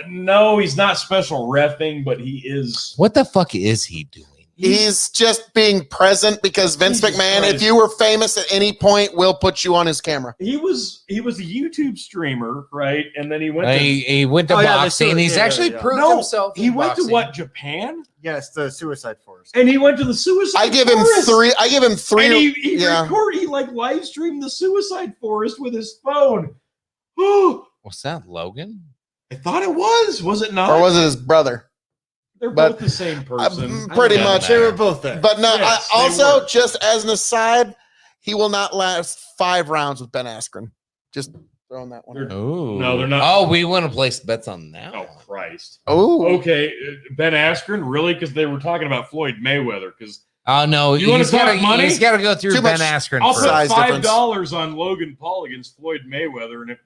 No, he's not special reffing, but he is. What the fuck is he doing? He's just being present because Vince McMahon, if you were famous at any point, will put you on his camera. He was a YouTube streamer, right? And then he went to boxing. He's actually proved himself. He went to what, Japan? Yes, the Suicide Forest. And he went to the Suicide Forest. I give him three. And he live streamed the Suicide Forest with his phone. Was that Logan? I thought it was. Was it not? Or was it his brother? They're but- both the same person. Pretty I don't much. They know. were both there. But no, Yes, they also, were. just as an aside, he will not last 5 rounds with Ben Askren. Just throwing that one. They're- Oh, No, they're not. Oh, we want to place bets on that. Oh, Christ. Oh, Okay, Ben Askren, really? Because they were talking about Floyd Mayweather. Because Oh no, You wanna he's talk gotta, money? he's got to go through Too Ben much- Askren I'll first. put Size difference. $5 on Logan Paul against Floyd Mayweather, and if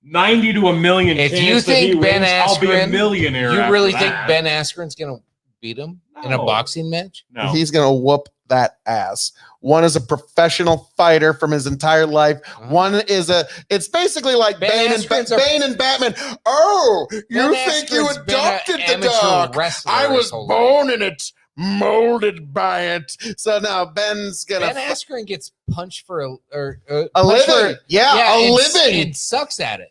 90 to a million If chance you that he think Ben wins, I'll be a Askren- millionaire. You after really think that. Ben Askren's gonna beat him in a No. boxing match? No. he's gonna whoop that ass. One is a professional fighter from his entire life. One is it's basically like Ben Bane Askren's a- and Batman. Oh, you Ben think you Askren's been adopted an the amateur dog? wrestler I his was whole born in it, molded by it. So now Ben's gonna Ben Askren gets punched for a punched living. for- Yeah, a it's- living. It sucks at it.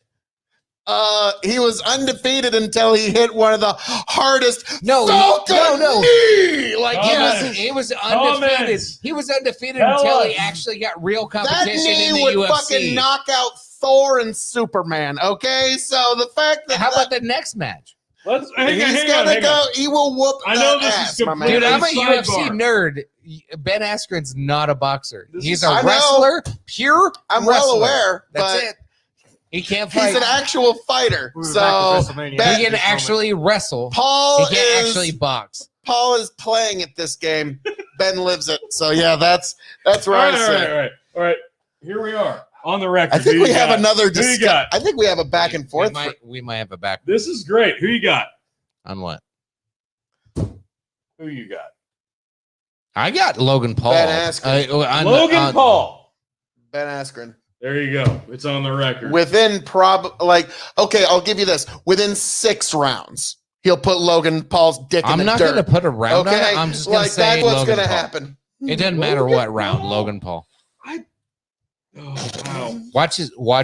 He was undefeated until he hit one of the hardest No, Falcon no. knee. Like Oh, he man. was, He was undefeated. Comments. He was undefeated Tell until he us. actually got real that competition in knee the would UFC. fucking knock out Thor and Superman. Okay, so the fact that How about the next match? Let's hang on, he's hang gonna on. go, he will whoop I know that this is ass, my man. Dude, I'm a Sidebar. UFC nerd. Ben Askren's not a boxer. This He's is- a I know. wrestler, pure I'm wrestler. well aware, That's but it. He can't fight. he's an actual fighter. We were So back to WrestleMania. Ben- He can actually wrestle. Paul He can't is actually box. Paul is playing at this game. Ben lives it. So yeah, that's where All I right, all sit. right. All right. Here we are on the record. I think Who we you have got? another Who you discussion. got? I think we have a back and forth. We might have a back This is great. Who you got? on what? Who you got? I got Logan Paul. Ben Askren. Logan Paul. Ben Askren. There you go. It's on the record. Within okay, I'll give you this. Within 6 rounds, he'll put Logan Paul's dick in I'm the not dirt. going to put a round on Okay, it. I'm just going to like say that's what's Logan gonna Paul. happen. It doesn't matter Logan what round. Paul. Logan Paul. Oh, wow. Watch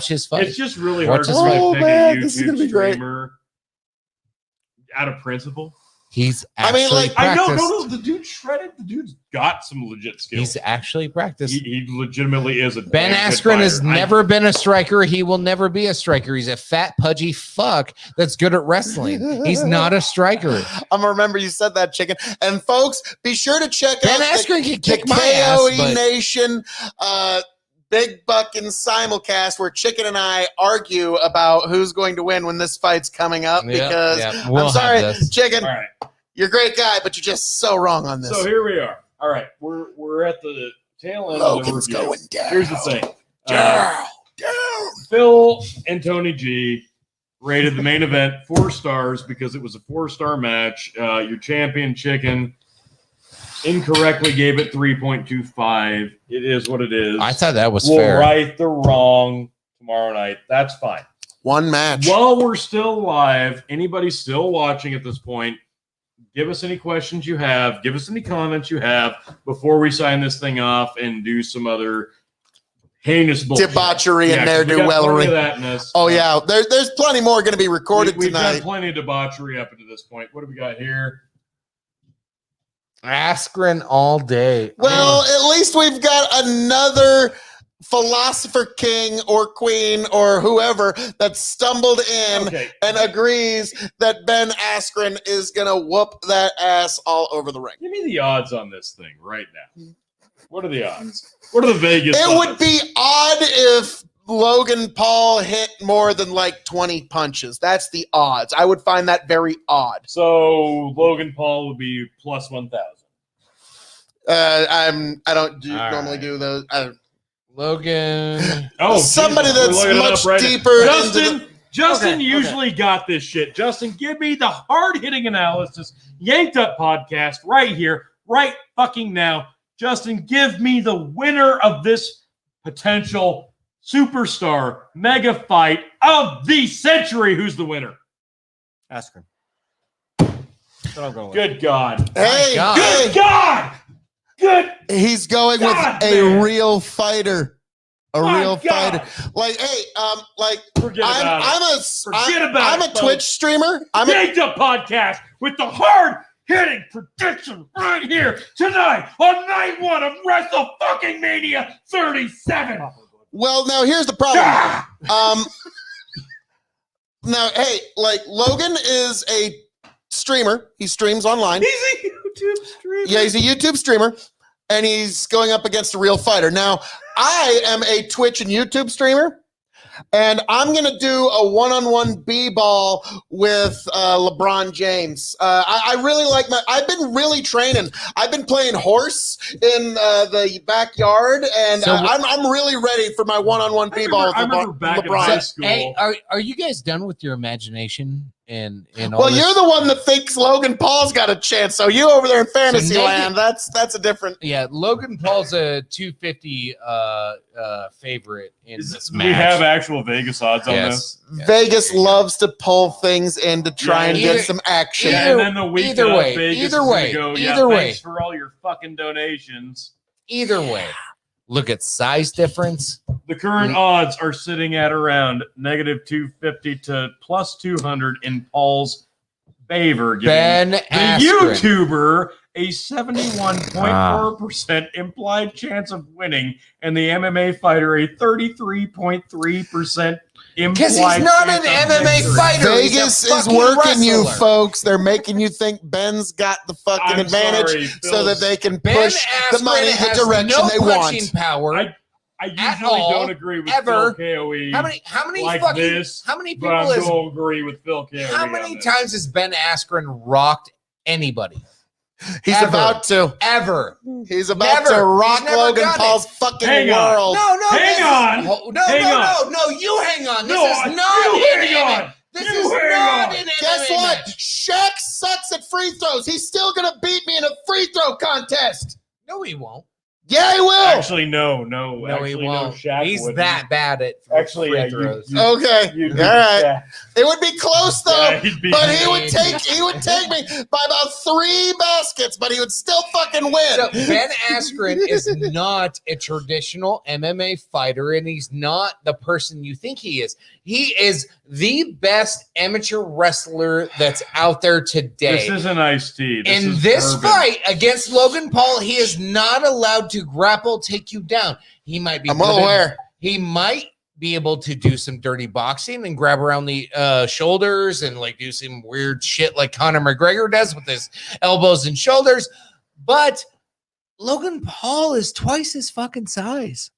his fight. It's just really Watch hard to his fight. Oh, pick man, a this is YouTube gonna be great. streamer out of principle. He's I mean, actually like, I know, practiced. no, the dude shredded. The dude's got some legit skills. He's actually practiced. He legitimately is a Ben damn good Askren has fighter. never been a striker. He will never be a striker. He's a fat, pudgy fuck that's good at wrestling. He's not a striker. I'm gonna remember you said that, chicken. And folks, be sure to check Ben out Askren can the kick my ass, KOE but- Nation Big Buckin simulcast where Chicken and I argue about who's going to win when this fight's coming up. Because We'll I'm sorry, have this. Chicken, All right. you're a great guy, but you're just so wrong on this. So here we are. All right, we're at the tail end of the Logan's review. going down. Here's the thing. Down. Phil and Tony G rated the main event 4 stars because it was a 4-star match. Your champion, Chicken, incorrectly gave it 3.25. It is what it is. I thought that was We'll fair. right the wrong tomorrow night. That's fine. One match. While we're still live, anybody still watching at this point, give us any questions you have. Give us any comments you have before we sign this thing off and do some other heinous bullshit. Debauchery and 'cause we got plenty ne'er-do-wellery. of that in us. Oh, yeah. There's plenty more going to be recorded We've tonight. got plenty of debauchery up to this point. What do we got here? Askren all day. Well, at least we've got another philosopher king or queen or whoever that stumbled in Okay. and agrees that Ben Askren is going to whoop that ass all over the ring. Give me the odds on this thing right now. What are the odds? What are the Vegas It odds? would be odd if Logan Paul hit more than like 20 punches. That's the odds. I would find that very odd. So Logan Paul would be plus 1,000. I don't All normally right. do those. Logan. Oh, Somebody Jesus, we're that's looking it much up right now. deeper Justin, into Justin Okay, usually got this shit. Justin, give me the hard-hitting analysis, Yanked Up podcast right here, right fucking now. Justin, give me the winner of this potential superstar mega fight of the century. Who's the winner? Askren. That's what I'm going with. Good God. Hey, God. Good God. Good. he's going with God, a man. real fighter. A My real God. fighter. Like, hey, like Forget about it. Forget about I'm it, a folks. Twitch streamer. I'm a Yanked Up podcast with the hard-hitting prediction right here tonight on night 1 of WrestleMania 37. well. Now here's the problem. Ah! Now, hey, like Logan is a streamer. He streams online. He's a YouTube streamer. Yeah, he's a YouTube streamer, and he's going up against a real fighter. Now, I am a Twitch and YouTube streamer, and I'm going to do a one-on-one b-ball with LeBron James. I really like I've been really training. I've been playing horse in the backyard, and So I'm really ready for my one-on-one b-ball with I remember back in LeBron. high school. Hey, are you guys done with your imagination and all Well, this? you're the one that thinks Logan Paul's got a chance. So you over there in fantasy So land, that's a different. Yeah, Logan Paul's a 250 favorite in this match. We have actual Vegas odds on this. Yes. Vegas loves to pull things in to try and either- get some action. either- And then the week either of, way, Vegas either is gonna way, go, either way. Thanks for all your fucking donations. Either way, look at size difference. The current odds are sitting at around negative 250 to plus 200 in Paul's favor, giving Ben the Askren. YouTuber a 71.4% implied chance of winning, and the MMA fighter a 33.3% implied. Because he's not an chance of MMA victory. fighter. He's a Vegas is fucking working you, wrestler. folks. They're making you think Ben's got the fucking I'm advantage sorry, so that Phil's- they can Ben push the Askren money the has direction no they punching want. power. I At usually all, don't agree with ever. Phil KOE. How many like fucking this, how many but people I'm has going to agree with Phil KOE. how on many this. times has Ben Askren rocked anybody? He's Ever. about to. Ever. He's about Never. to rock He's never Logan done it. Paul's fucking Hang on. world. No, Hang on. No, Hang on. no, you hang on. This No, is you not hang an on. MMA. This You is hang not on. an Guess MMA what? match. Shaq sucks at free throws. He's still going to beat me in a free throw contest. No, he won't. Yeah, he will. Actually, no. No, Actually, he won't. Shaq He's wouldn't. that bad at Actually, free yeah, throws. Okay. you- All right. yeah. It would be close though. Yeah, he'd be- But he would take me by about 3 baskets, but he would still fucking win. So Ben Askren is not a traditional MMA fighter, and he's not the person you think he is. He is the best amateur wrestler that's out there today. This isn't iced tea. In is this bourbon. fight against Logan Paul, he is not allowed to grapple, take you down. He might be. I'm well good at- aware. He might be able to do some dirty boxing and grab around the shoulders and like do some weird shit like Conor McGregor does with his elbows and shoulders. But Logan Paul is twice his fucking size.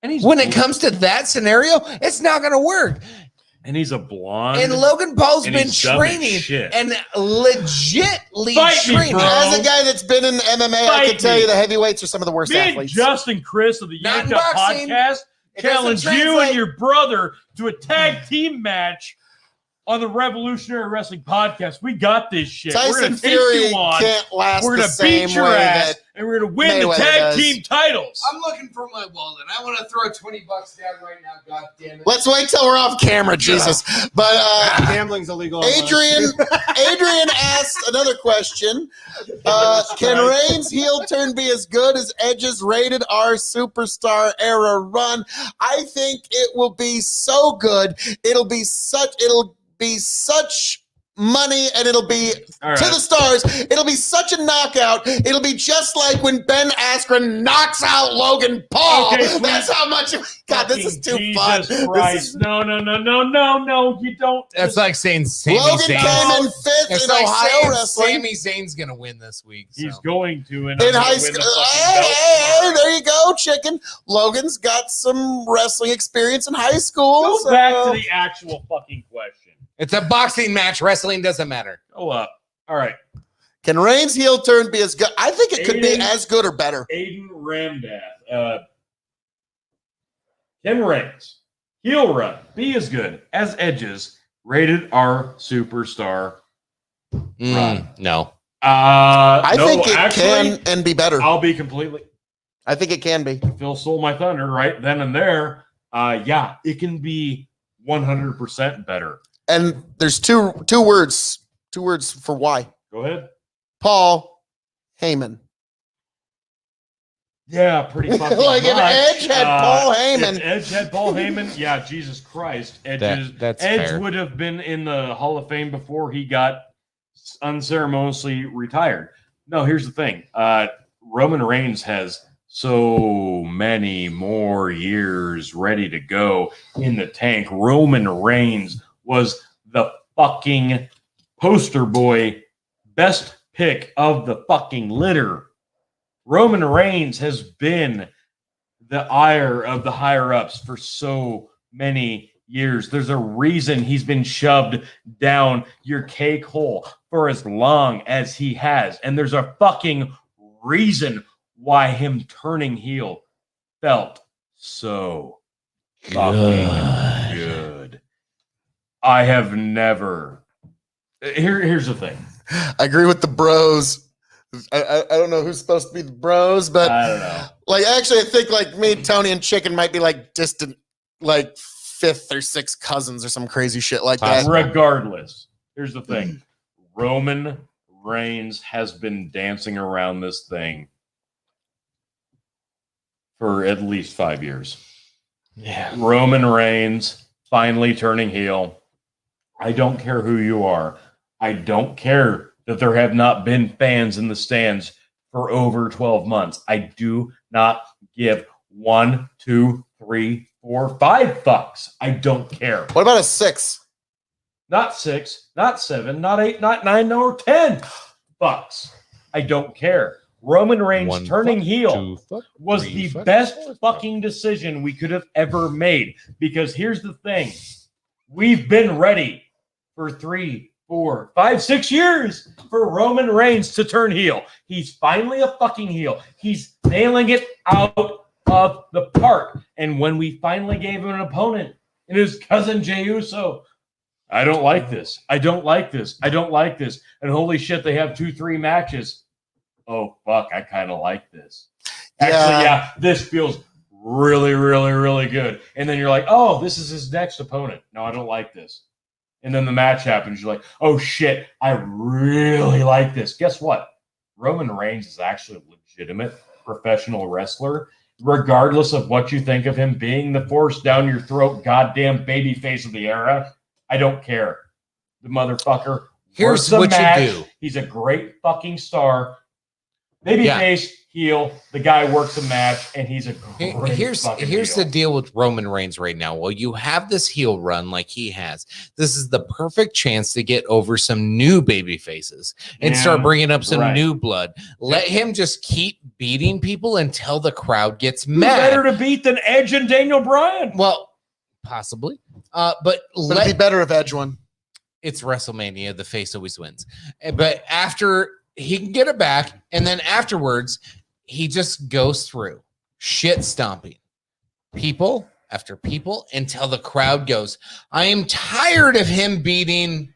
And When it comes to that scenario, it's not going to work. and he's a blonde. And Logan Paul's And been he's dumb as training shit. and legitly Fight me, training. bro. As a guy that's been in MMA, I Fight can tell me. you the heavyweights are some of the worst Me and athletes. Justin Chris of the Not Yanked in Up boxing. podcast It doesn't challenge you translate. and your brother to a tag team match on the Revolutionary Wrestling Podcast. We got this shit. We're Tyson gonna take Fury you on. can't last We're the gonna same beat your way ass, that. and we're gonna win the Mayweather tag does. team titles. I'm looking for my wallet. I want to throw $20 down right now. God damn it. Let's wait till we're off camera, Jesus. But Gambling's illegal. online. Adrian asked another question. Can Reigns' heel turn be as good as Edge's rated R superstar era run? I think it will be so good. It'll be such money, and it'll be All right. to the stars. It'll be such a knockout. It'll be just like when Ben Askren knocks out Logan Paul. Okay, please. That's how much. God, this is too fun. Jesus This Christ. is- No, you don't. That's like saying Sami Logan Zayn. came in fifth It's in like Ohio saying wrestling. Sami Zayn's going to win this week. So. He's going to In high school. Hey, there you go, chicken. Logan's got some wrestling experience in high school. Go so- back to the actual fucking question. It's a boxing match. Wrestling doesn't matter. Go up. All right. Can Reigns' heel turn be as good? I think it could be Aiden. as good or better. Aiden Ramdath. Ken Reigns. Heel run. Be as good as Edge's rated R superstar. Run. No. I No, think it actually, can and be better. I'll be completely. I think it can be. Phil stole my thunder right then and there. Yeah, it can be 100% better. And there's two words for why. Go ahead. Paul Heyman. Yeah, pretty fucking Like if much. Edge had Paul Heyman. If Edge had Paul Heyman, yeah, Jesus Christ. That's Edge fair. would have been in the Hall of Fame before he got unceremoniously retired. No, here's the thing. Roman Reigns has so many more years ready to go in the tank. Roman Reigns was the fucking poster boy, best pick of the fucking litter. Roman Reigns has been the ire of the higher-ups for so many years. There's a reason he's been shoved down your cake hole for as long as he has. And there's a fucking reason why him turning heel felt so fucking good. I have never... Here's the thing. I agree with the bros. I don't know who's supposed to be the bros, but I don't know. Like, actually, I think like me, Tony, and Chicken might be like distant, like 5th or 6th cousins or some crazy shit like that. Regardless, here's the thing. Roman Reigns has been dancing around this thing for at least 5 years. Yeah. Roman Reigns finally turning heel. I don't care who you are. I don't care that there have not been fans in the stands for over 12 months. I do not give 1, 2, 3, 4, 5 fucks. I don't care. What about a 6? Not 6, not 7, not 8, not 9, nor 10 fucks. I don't care. Roman Reigns turning heel was the best fucking decision we could have ever made. Because here's the thing. We've been ready for 3, 4, 5, 6 years for Roman Reigns to turn heel. He's finally a fucking heel. He's nailing it out of the park. And when we finally gave him an opponent in his cousin Jey Uso, I don't like this. I don't like this. I don't like this. And holy shit, they have 2-3 matches. Oh, fuck, I kind of like this. Actually, yeah, this feels really, really, really good. And then you're like, oh, this is his next opponent. No, I don't like this. And then the match happens. You're like, oh, shit, I really like this. Guess what? Roman Reigns is actually a legitimate professional wrestler, regardless of what you think of him being the force down your throat, goddamn babyface of the era. I don't care. The motherfucker. Here's what you do. He's a great fucking star. Babyface, heel. The guy works a match, and he's a great Here's the deal with Roman Reigns right now. Well, you have this heel run like he has. This is the perfect chance to get over some new baby faces and start bringing up some new blood. Let him just keep beating people until the crowd gets mad. Better to beat than Edge and Daniel Bryan. Well, possibly. But it'd be better if Edge won. It's WrestleMania. The face always wins. But after he can get it back, and then afterwards, he just goes through shit stomping people after people until the crowd goes, I am tired of him beating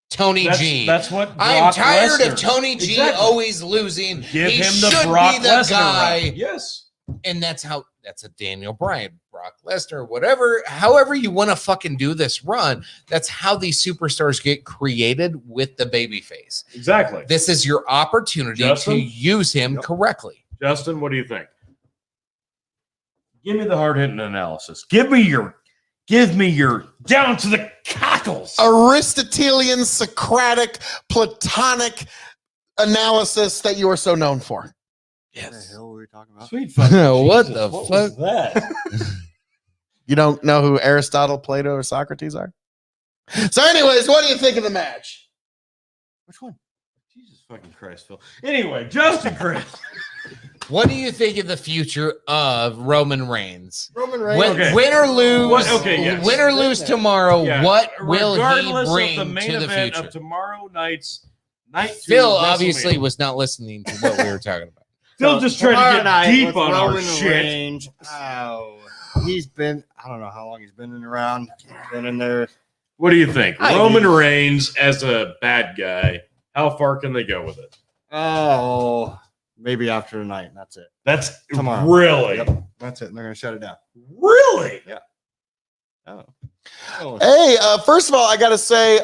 Tony G. That's what I'm tired of Tony G always losing. Give he him the should Brock be the Lesnar guy. run. Yes. And that's a Daniel Bryan, Brock Lesnar, whatever, however you want to fucking do this run. That's how these superstars get created with the babyface. Exactly. This is your opportunity to use him correctly. Justin, what do you think? Give me the hard-hitting analysis. Give me your down to the cockles. Aristotelian, Socratic, Platonic analysis that you are so known for. What the hell were we talking about? Sweet fucking What Jesus, the what fuck? was that? You don't know who Aristotle, Plato, or Socrates are? So anyways, what do you think of the match? Which one? Jesus fucking Christ, Phil. Anyway, Justin Chris. What do you think of the future of Roman Reigns? Roman Reigns. Win or lose, win or lose tomorrow, Yeah. what will he Regardless bring of the main to the event future? of tomorrow night's night two Phil WrestleMania. obviously was not listening to what we were talking about. Phil just trying to get deep with on our Roman shit. Reigns. Oh, he's been, I don't know how long he's been in around. Been in there. What do you think? I Roman do. Reigns as a bad guy, how far can they go with it? Oh, maybe after tonight. That's it. That's Tomorrow. really, Yep, that's it. And they're gonna shut it down. really. Oh. Hey, first of all, I gotta say,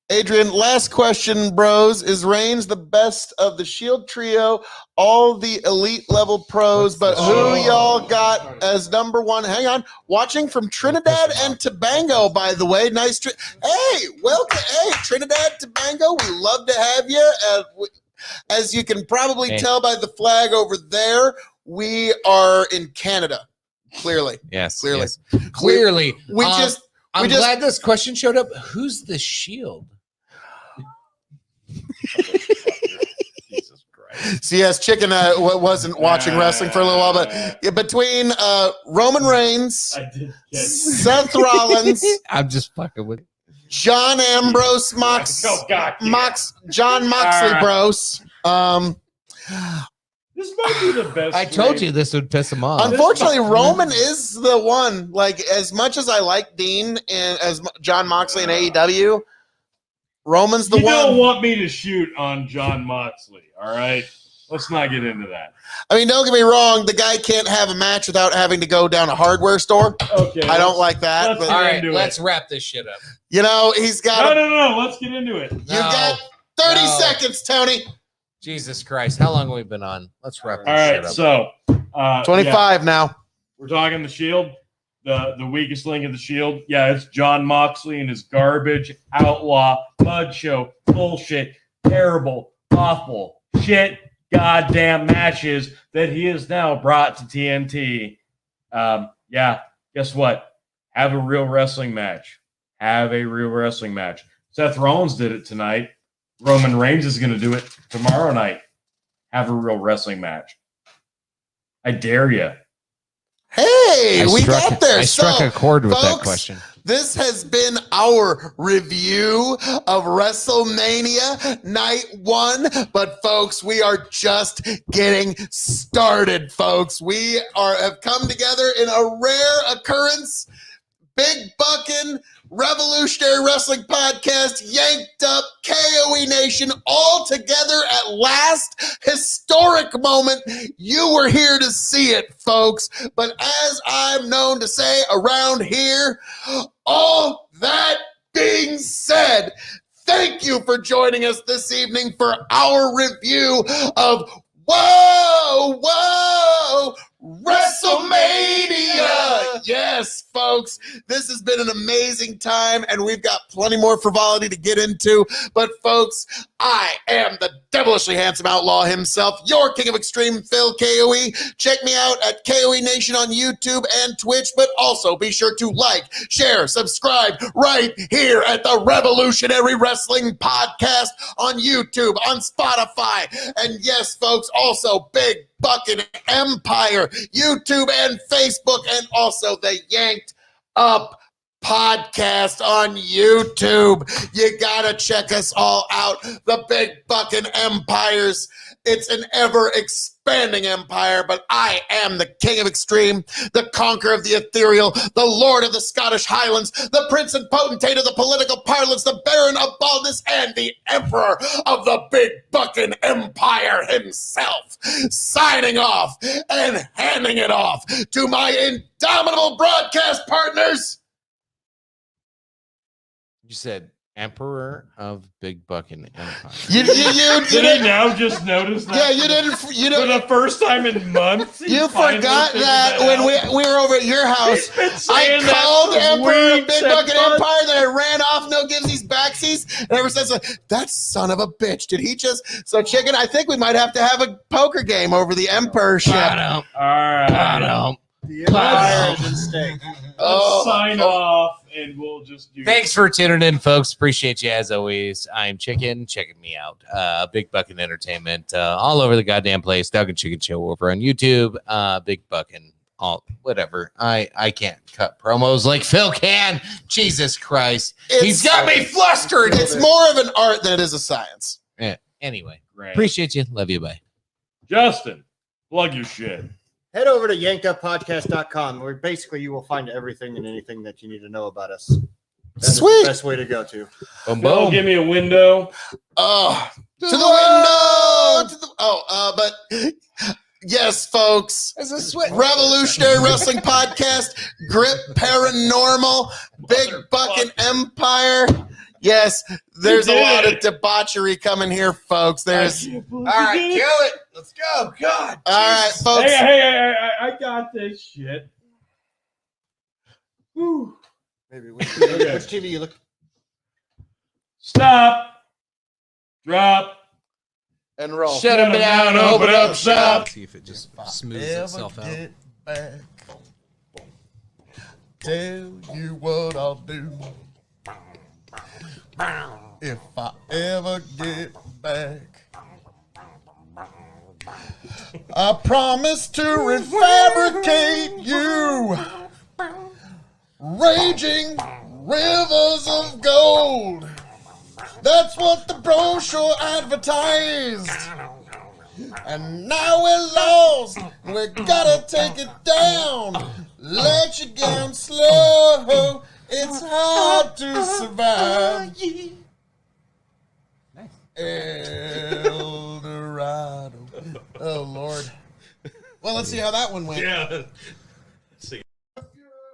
Adrian, last question, bros. Is Reigns the best of the Shield trio, all the elite level pros, but who y'all got as number one? Hang on. Watching from Trinidad and Tobago, by the way. Nice. Hey, welcome. Hey, Trinidad, Tobago. We love to have you. As you can probably tell by the flag over there, we are in Canada. Clearly. Yes. Clearly. Yes. Clearly. I'm glad this question showed up. Who's the Shield? Jesus Christ. So yes, Chicken wasn't watching wrestling for a little while, but between Roman Reigns, I did get Seth Rollins, I'm just fucking with. John Ambrose, Oh, God, John Moxley, bros. This might be the best. I told you this would piss him off. Unfortunately, Roman is the one. Like, as much as I like Dean and as John Moxley in AEW, Roman's the You one. don't want me to shoot on John Moxley, all right? Let's not get into that. I mean, don't get me wrong. The guy can't have a match without having to go down a hardware store. Okay. I don't like that. let's But, get All right, into let's it. wrap this shit up. you know, he's got. No. Let's get into it. You've got 30 seconds, Tony. Jesus Christ, how long have we been on? Let's wrap this All shit right, up. so 25 now. we're talking the Shield, the weakest link of the Shield. Yeah, it's John Moxley and his garbage, outlaw, mud show, bullshit, terrible, awful, shit, goddamn matches that he has now brought to TNT. Yeah, guess what? Have a real wrestling match. Have a real wrestling match. Seth Rollins did it tonight. Roman Reigns is going to do it tomorrow night. Have a real wrestling match. I dare you. Hey, we got there. I struck a chord with that folks, question. This has been our review of WrestleMania Night 1. But, folks, we are just getting started, folks. We have come together in a rare occurrence. Big Buckin' Revolutionary Wrestling Podcast, Yanked Up, KOE Nation, all together at last. Historic moment. You were here to see it, folks. But as I'm known to say around here, all that being said, thank you for joining us this evening for our review of WrestleMania! Yes, folks, this has been an amazing time, and we've got plenty more frivolity to get into. But, folks, I am the devilishly handsome outlaw himself, your king of extreme, Phil KOE. Check me out at KOE Nation on YouTube and Twitch, but also be sure to like, share, subscribe right here at the Revolutionary Wrestling Podcast on YouTube, on Spotify, and yes, folks, also Big Buckin' Empire, YouTube and Facebook, and also the Yanked Up podcast on YouTube. You gotta check us all out. The Big Buckin' Empires. It's an ever-expanding empire, but I am the king of extreme, the conqueror of the ethereal, the lord of the Scottish Highlands, the prince and potentate of the political parlance, the baron of baldness, and the emperor of the Big Buckin' Empire himself. Signing off and handing it off to my indomitable broadcast partners. You said Emperor of Big Buckin' Empire. You Did he now just notice that? Yeah, you didn't. You For know, the first time in months. you forgot that when we were over at your house. He's been I saying that called for Emperor of weeks Big and Buckin' months. Empire, then I ran off, no givesies, backsies, and ever since, that son of a bitch, did he just? So, Chicken, I think we might have to have a poker game over the Emperorship. All right. The Empire is in stake. Let's sign off, and we'll just do. Thanks for tuning in, folks. Appreciate you as always. I'm Chicken. Checking me out. Big Buckin' Entertainment, all over the goddamn place. Doug and Chicken Show over on YouTube. Big Buckin', all whatever. I can't cut promos like Phil can. Jesus Christ, he's got me flustered. It's more of an art than it is a science. Yeah. Anyway, Great. appreciate you. Love you. Bye. Justin, plug your shit. Head over to yankeduppodcast.com, where basically you will find everything and anything that you need to know about us. That's Sweet. the best way to go to. Boom, Phil, boom. give me a window. Oh, to the window. But yes, folks. There's a switch. Revolutionary Wrestling Podcast, Grip Paranormal, Big Buckin' Empire. Yes, there's a lot of debauchery coming here, folks. There's All right, kill it. Let's go. God. all right, folks. Hey, I got this shit. Whew. Maybe which Okay. TV you look. Stop. Drop. And roll. Shut him down. Open up shop. See if it just smooths itself out. tell you what I'll do. If I ever get back, I promise to refabricate you. Raging rivers of gold. That's what the brochure advertised. And now we're lost. We gotta take it down. Let you down slow. It's hard to survive. El Dorado. Oh, Lord. Well, let's see how that one went. Yeah,